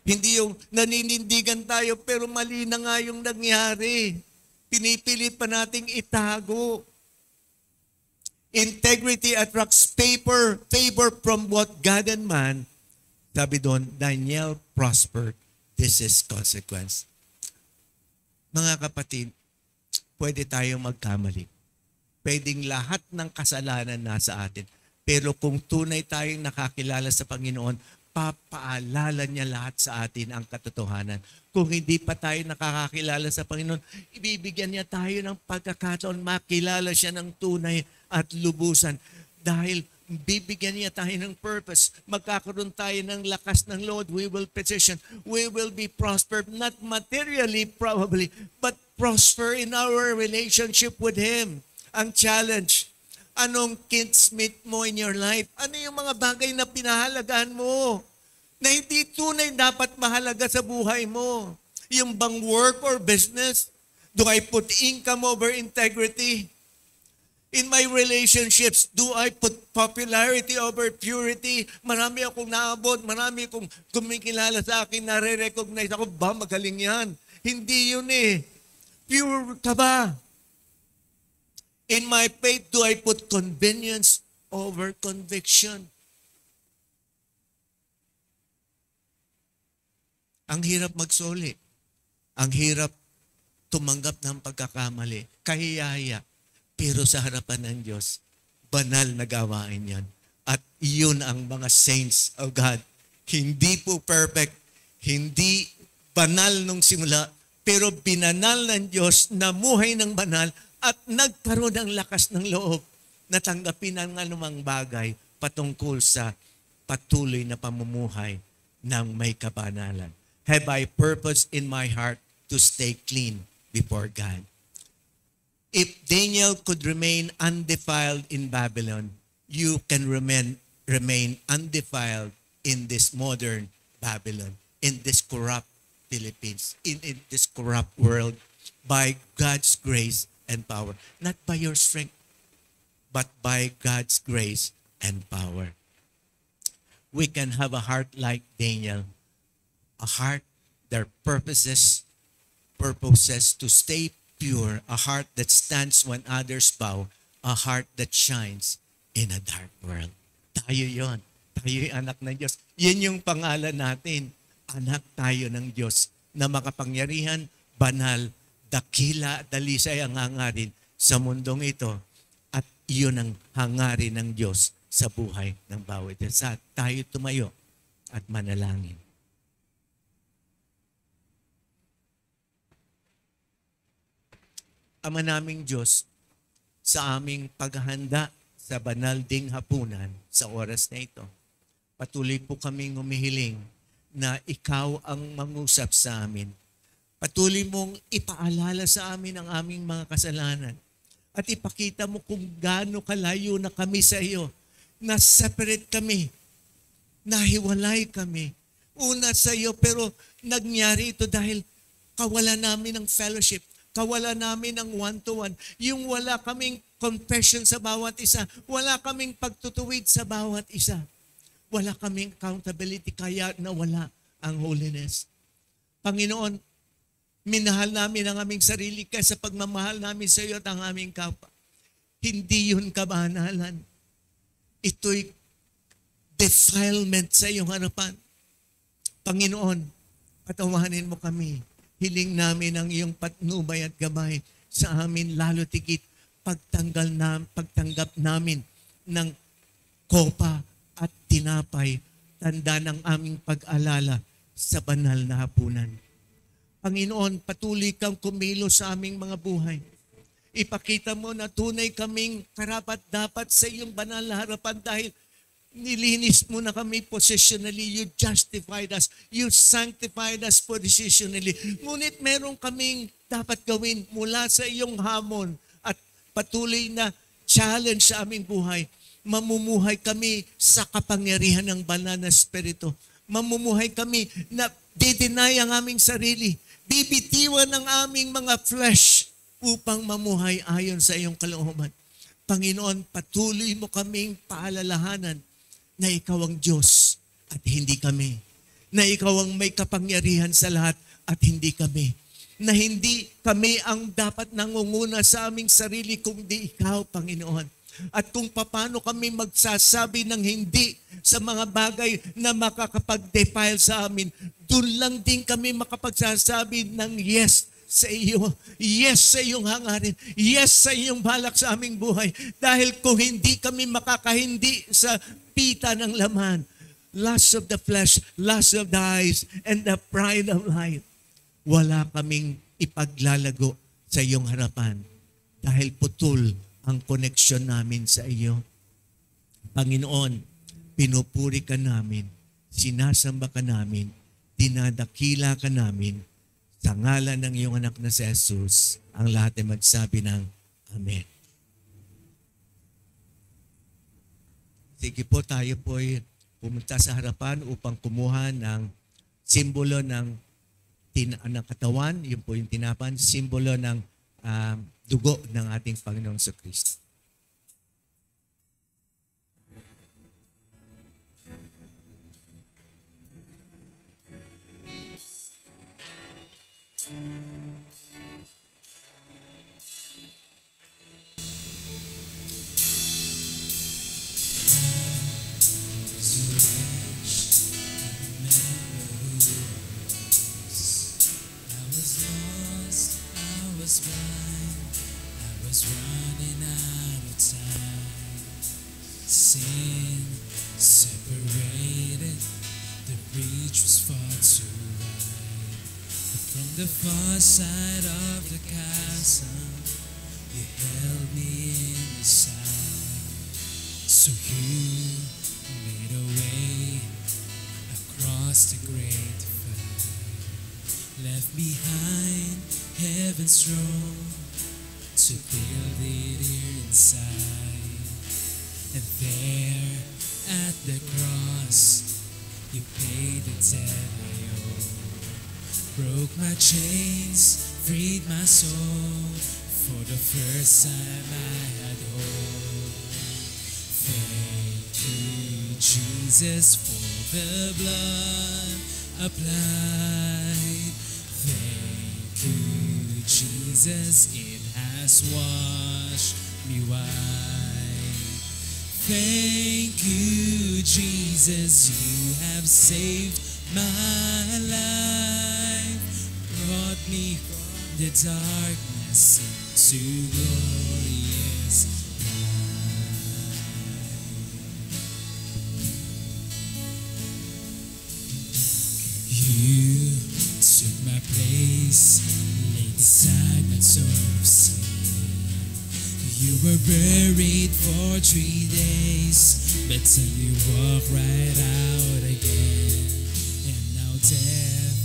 Hindi yung naninindigan tayo pero mali na nga yung nangyari. Pinipilit pa nating itago. Integrity attracts favor from what God and man. Sabi doon, Daniel prospered. This is consequence. Mga kapatid, pwede tayong magkamali. Pwedeng lahat ng kasalanan nasa atin. Pero kung tunay tayong nakakilala sa Panginoon, papaalala niya lahat sa atin ang katotohanan. Kung hindi pa tayo nakakakilala sa Panginoon, ibibigyan niya tayo ng pagkakataon makilala siya ng tunay at lubusan. Dahil bibigyan niya tayo ng purpose. Magkakaroon tayo ng lakas ng Lord. We will petition. We will be prospered. Not materially probably, but prosper in our relationship with Him. Ang challenge, anong kinsmith mo in your life? Ano yung mga bagay na pinahalagahan mo? Na hindi tunay dapat mahalaga sa buhay mo? Yung bang work or business? Do I put income over integrity? In my relationships, do I put popularity over purity? Marami akong naabot, marami akong kumikilala sa akin, nare-recognize ako, ba magaling yan? Hindi yun eh. Pure ka ba? In my faith, do I put convenience over conviction? Ang hirap magsoli. Ang hirap tumanggap ng pagkakamali. Kahiyaya. Pero sa harapan ng Diyos, banal na gawain yan. At iyon ang mga saints of God. Hindi po perfect, hindi banal nung simula, pero binanal ng Diyos, namuhay ng banal, at nagkaroon ng lakas ng loob na tanggapin ang anumang bagay patungkol sa patuloy na pamumuhay ng may kabanalan. Have I purpose in my heart to stay clean before God? If Daniel could remain undefiled in Babylon, you can remain undefiled in this modern Babylon, in this corrupt Philippines, in this corrupt world, by God's grace and power. Not by your strength, but by God's grace and power. We can have a heart like Daniel, a heart that purposes to stay pure, a heart that stands when others bow, a heart that shines in a dark world. Tayo yon. Tayo yung anak ng Diyos. Yan yung pangalan natin. Anak tayo ng Diyos na makapangyarihan, banal, dakila, dalisay ang hangarin sa mundong ito. At Iyon ang hangarin ng Diyos sa buhay ng bawat isa. Tayo tumayo at manalangin. Ama naming Diyos, sa aming paghahanda sa banal ding hapunan sa oras na ito, patuloy po kaming humihiling na ikaw ang mangusap sa amin. Patuloy mong ipaalala sa amin ang aming mga kasalanan at ipakita mo kung gaano kalayo na kami sa iyo, na separate kami, nahiwalay kami. Una sa iyo, pero nangyari ito dahil kawalan namin ng fellowship, kawalan namin ng one-to-one. Yung wala kaming confession sa bawat isa, wala kaming pagtutuwid sa bawat isa. Wala kaming accountability, kaya nawala ang holiness. Panginoon, minahal namin ang aming sarili kaysa pagmamahal namin sa iyo at ang aming kapwa. Hindi yun kabanalan. Ito'y defilement sa iyong harapan. Panginoon, patawanin mo kami. Hiling namin ang iyong patnubay at gabay sa amin, lalo tigit pagtanggap namin ng kopa at tinapay, tanda ng aming pag-alala sa banal na hapunan. Panginoon, patuloy kang kumilos sa aming mga buhay. Ipakita mo na tunay kaming karapat-dapat sa iyong banal na harapan dahil nilinis mo na kami positionally. You justified us. You sanctified us positionally. Ngunit meron kaming dapat gawin mula sa iyong hamon at patuloy na challenge sa aming buhay. Mamumuhay kami sa kapangyarihan ng banal na Espiritu. Mamumuhay kami na dideny ang aming sarili. Bibitiwan ang aming mga flesh upang mamuhay ayon sa iyong kalooban. Panginoon, patuloy mo kaming paalalahanan na ikaw ang Diyos at hindi kami. Na ikaw ang may kapangyarihan sa lahat at hindi kami. Na hindi kami ang dapat nangunguna sa aming sarili kundi ikaw, Panginoon. At kung paano kami magsasabi ng hindi sa mga bagay na makakapag-defile sa amin, doon lang din kami makapagsasabi ng yes sa iyo. Yes sa iyong hangarin. Yes sa iyong balak sa aming buhay. Dahil kung hindi kami makakahindi sa pita ng laman, lust of the flesh, lust of the eyes, and the pride of life, wala kaming ipaglalago sa iyong harapan. Dahil putol ang koneksyon namin sa iyo. Panginoon, pinupuri ka namin, sinasamba ka namin, dinadakila ka namin, sa ngalan ng iyong anak na si Jesus, ang lahat ay magsabi ng Amen. Sige po, tayo po'y pumunta sa harapan upang kumuha ng simbolo ng katawan, yun po yung tinapan, simbolo ng dugo ng ating Panginoong Kristo. Running out of time. Sin separated, the reach was far too wide. But from the far side of the chasm, you held me in your side. So you made a way across the great divide, left behind heaven's throne to build it here inside. And there at the cross, you paid the debt I owe. Broke my chains, freed my soul. For the first time I had hope. Thank you, Jesus, for the blood applied. Thank you, Jesus, it has washed me white. Thank you, Jesus, you have saved my life. Brought me from the darkness into glorious light. grace laid aside my soul of sin. You were buried for 3 days, but then you walk right out again. And now death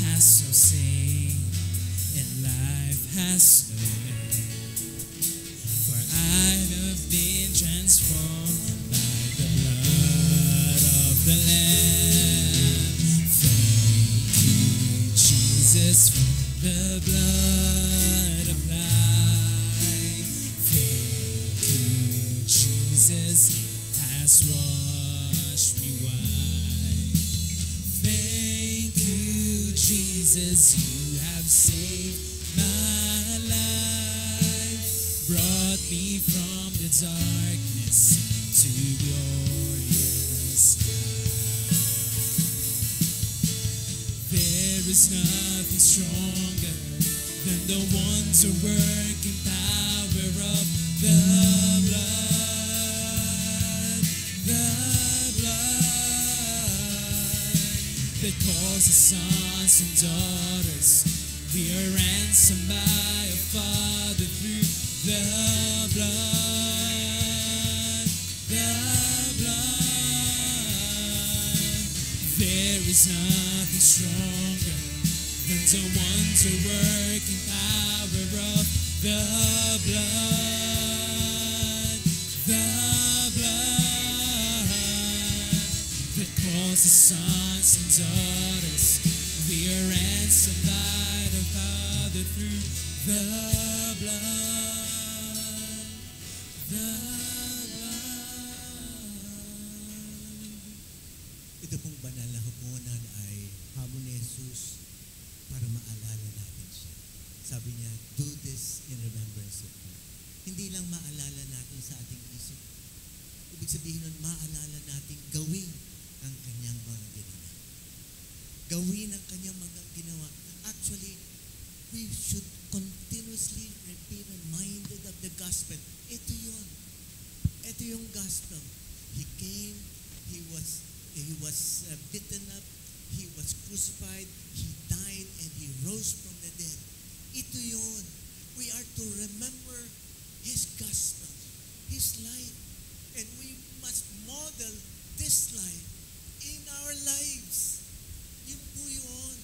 has no sting, and life has no end. For I have been transformed by the blood of the Lamb. Thank you, Jesus, for the blood of life. Thank you, Jesus, has washed me white. Thank you, Jesus, you have saved my life, brought me from the darkness to glorious light. There is nothing stronger than the wonder working power of the blood, that calls us sons and daughters. We are ransomed by a Father through the blood, There is nothing stronger than the wonder working power of the blood, that calls us sons and daughters. We are ransomed by the Father through the blood, Ito pong banal na hapunan ay hamon ni Jesus para maalala natin siya. Sabi niya, do this in remembrance of me. Hindi lang maalala natin sa ating isip. Ibig sabihin nun, maalala natin gawin ang kanyang mga ginawa. Gawin ang kanyang mga ginawa. Actually, we should continuously be reminded of the gospel. Ito yun. Ito yung gospel. He came, He was beaten up, He was crucified, He died, and He rose from the dead. Ito yun. We are to remember His gospel, His life, and we must model this life in our lives. Yun po yun.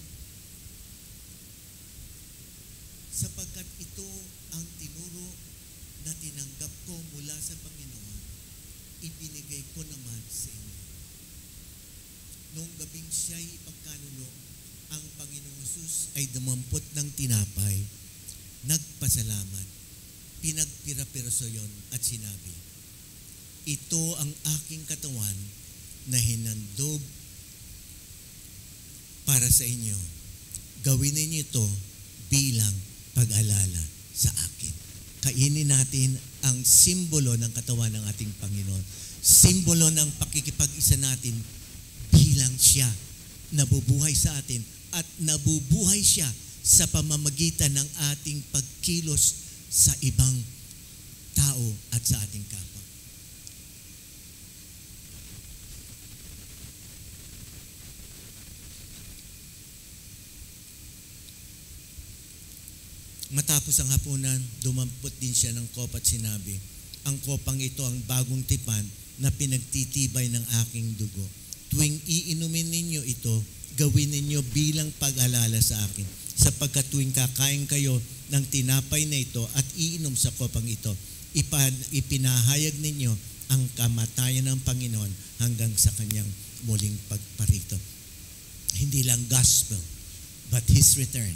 Sapagkat ito ang tinuro na tinanggap ko mula sa Panginoon, ibinigay ko naman sa inyo. Noong gabing siya'y ipagkanulo, ang Panginoong Jesus ay dumampot ng tinapay, nagpasalamat, pinagpira-piraso yon at sinabi, ito ang aking katawan na hinandog para sa inyo. Gawin ninyo ito bilang pag-alala sa akin. Kainin natin ang simbolo ng katawan ng ating Panginoon. Simbolo ng pakikipag-isa natin bilang siya nabubuhay sa atin at nabubuhay siya sa pamamagitan ng ating pagkilos sa ibang tao at sa ating kapwa. Matapos ang hapunan, dumampot din siya ng kopa at sinabi, ang kopang ito ang bagong tipan na pinagtitibay ng aking dugo. Tuwing iinumin ninyo ito, gawin ninyo bilang pag-alala sa akin. Sapagkat tuwing kakain kayo ng tinapay na ito at iinom sa kopang ito, ipinahayag ninyo ang kamatayan ng Panginoon hanggang sa kanyang muling pagparito. Hindi lang gospel, but His return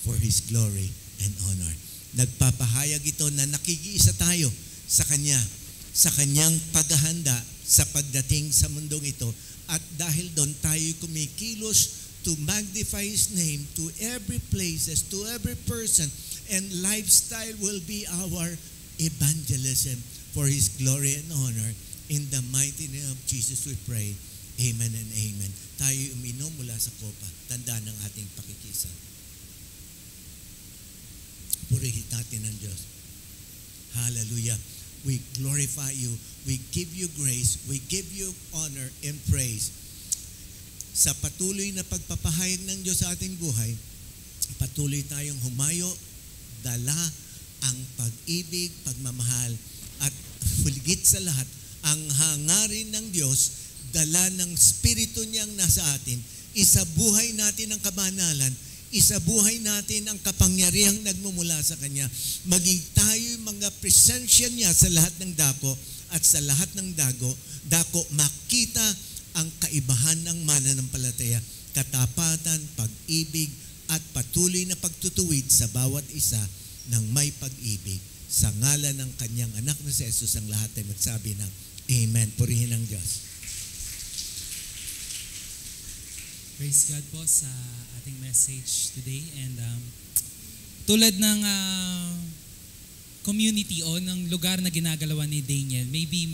for His glory and honor. Nagpapahayag ito na nakikiisa tayo sa Kanya, sa Kanyang paghahanda sa pagdating sa mundong ito, at dahil doon tayo kumikilos to magnify His name to every places, to every person, and lifestyle will be our evangelism for His glory and honor. In the mighty name of Jesus we pray. Amen and amen. Tayo uminom mula sa kopa. Tanda ng ating pakikisa. Purihin natin ang Diyos. Hallelujah. We glorify you. We give you grace. We give you honor and praise. Sa patuloy na pagpapahayag ng Diyos sa ating buhay, Patuloy tayong humayo, dala ang pag-ibig, pagmamahal, at higit sa lahat, ang hangarin ng Diyos, dala ng Espiritu niyang nasa atin, isabuhay natin ang kabanalan, isabuhay natin ang kapangyarihang nagmumula sa Kanya. Maging tayo mga presensya niya sa lahat ng dako at sa lahat ng dako makita ang kaibahan ng mananampalataya, katapatan, pag-ibig, at patuloy na pagtutuwid sa bawat isa ng may pag-ibig. Sa ngalan ng Kanyang anak na si Jesus, ang lahat ay magsabi ng Amen. Purihin ang Diyos. Praise God po sa ating message today. And tulad ng community o ng lugar na ginagalawan ni Daniel, maybe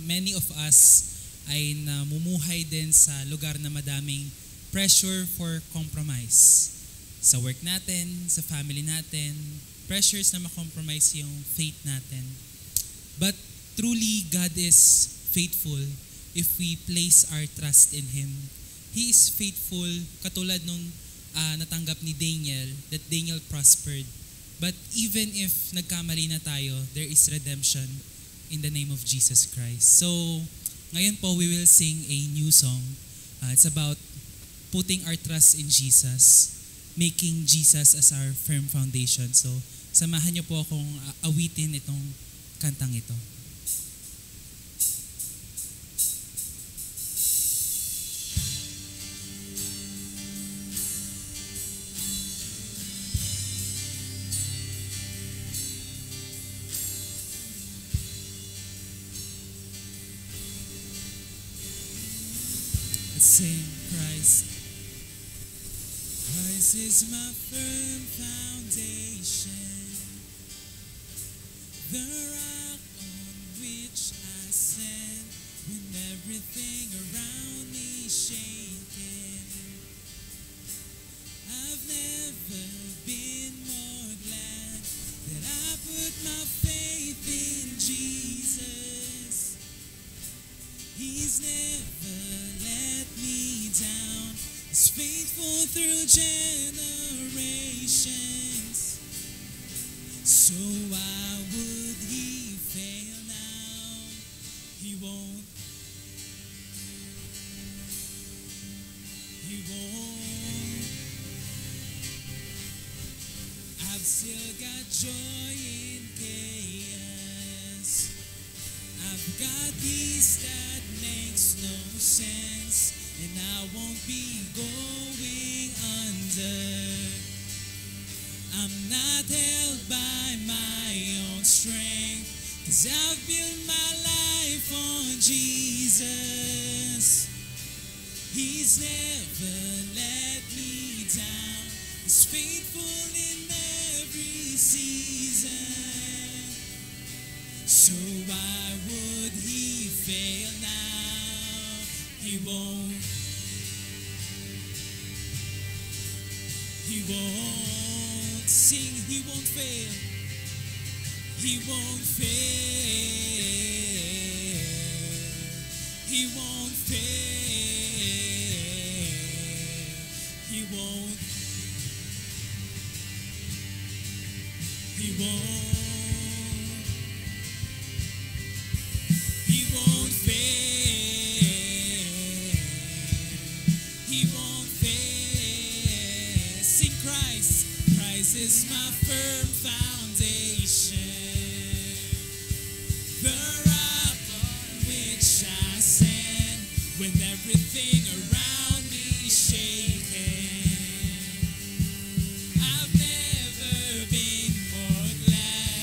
many of us ay namumuhay din sa lugar na madaming pressure for compromise. Sa work natin, sa family natin, pressures na makompromise yung faith natin. But truly, God is faithful if we place our trust in Him. He is faithful, katulad nung natanggap ni Daniel, that Daniel prospered. But even if nagkamali na tayo, there is redemption in the name of Jesus Christ. So, ngayon po, we will sing a new song. It's about putting our trust in Jesus, making Jesus as our firm foundation. So, samahan niyo po akong awitin itong kantang ito. Sing Christ. Christ is my firm foundation, the rock on which I stand when everything around me is shaking. I've never been more glad that I put my faith in Jesus. He's never let me down. He's faithful through generations. So why would He fail now? He won't. He won't. I've still got joy in chaos. I've got peace that makes no sense, and I won't be going under. I'm not held by my own strength, 'cause I've built my life on Jesus. He's never let me down. He's faithful in every season. So why would He fail now? He won't. He won't. Sing, He won't fail. He won't fail. He won't fail. He won't. He won't. He won't fail. He won't fail. Sing Christ. Christ is my firm foundation, the rock on which I stand when everything around me is shaking. I've never been more glad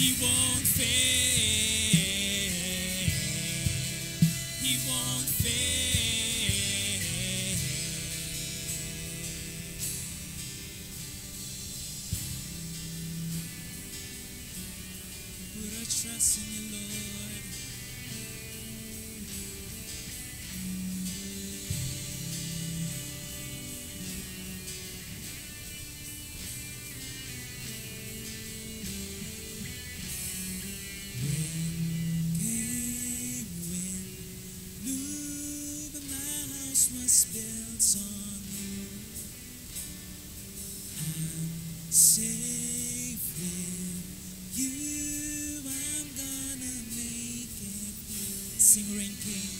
He won't fail. He won't fail. Put our trust in you, Lord. Came when knew that my house was built on you. I'm safe with you. I'm gonna make it through. Sing rain came.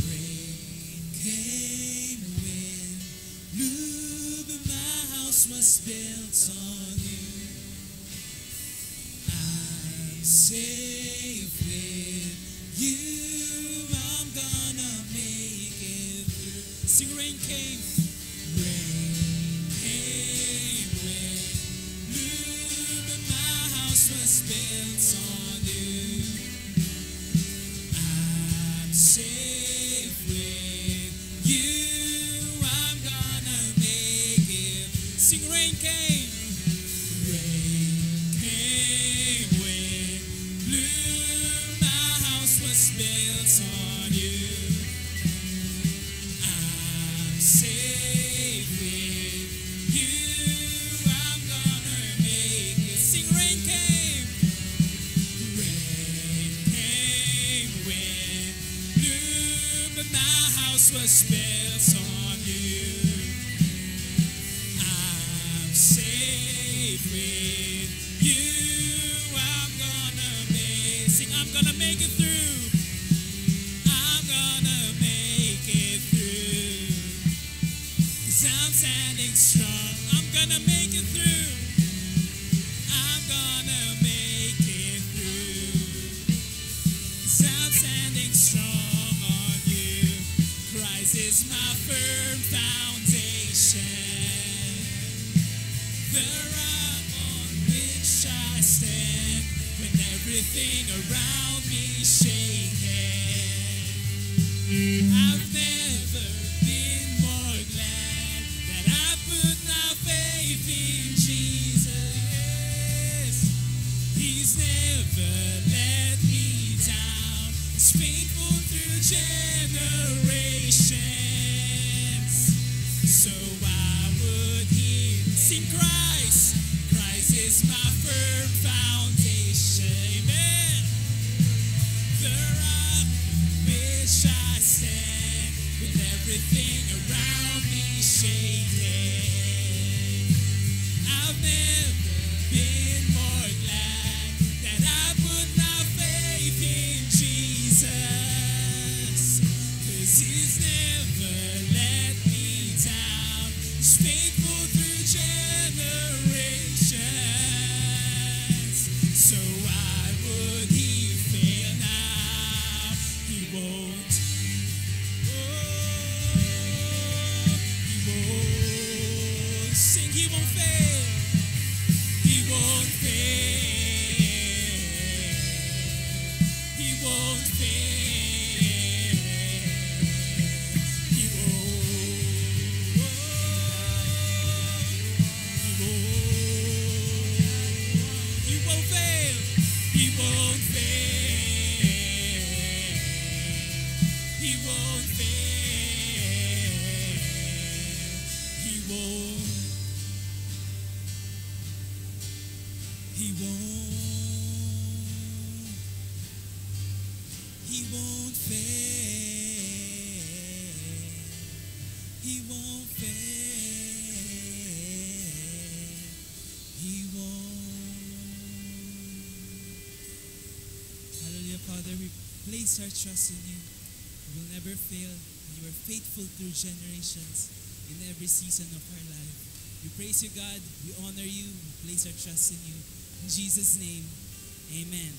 Rain came when knew that my house was built on you. I'm safe with you. I'm gonna make it through. Sing rain came. Rain came when knew that my house was built on you. I'm safe with you. I'm gonna make it. Sing rain came. Rain came when blue. My house was built on you. I'm safe with you. I'm gonna make it. Sing rain came. Rain came when blue, but my house was built on you. I'm safe with you. I'm gonna make. Sing, I'm gonna make it through. I'm gonna make it through. 'Cause I'm standing strong. I'm gonna make it through. I'm gonna make it through. 'Cause I'm standing strong on you. Christ is my firm foundation. The rock on which I stand when everything around me shaking. I've never been more glad that I put my faith in Jesus. He's never let me down. He's faithful through generations. So why would he sing Christ? Christ is my firm foundation. Amen. The rock which I stand with everything around me shaking. I've never been more glad that I put my faith in Jesus. 'Cause he's never let me down. He's faithful through generations. So why would he fail now? He won't. Oh, he won't. Sing, he won't fail. He won't fail. He won't fail. He won't. He won't fail. He won't fail. He won't fail. He won't. He won't. He won't fail. He won't fail. He won't. Hallelujah, Father. We place our trust in you. You will never fail. You are faithful through generations in every season of our life. We praise you, God. We honor you. We place our trust in you. In Jesus' name, amen.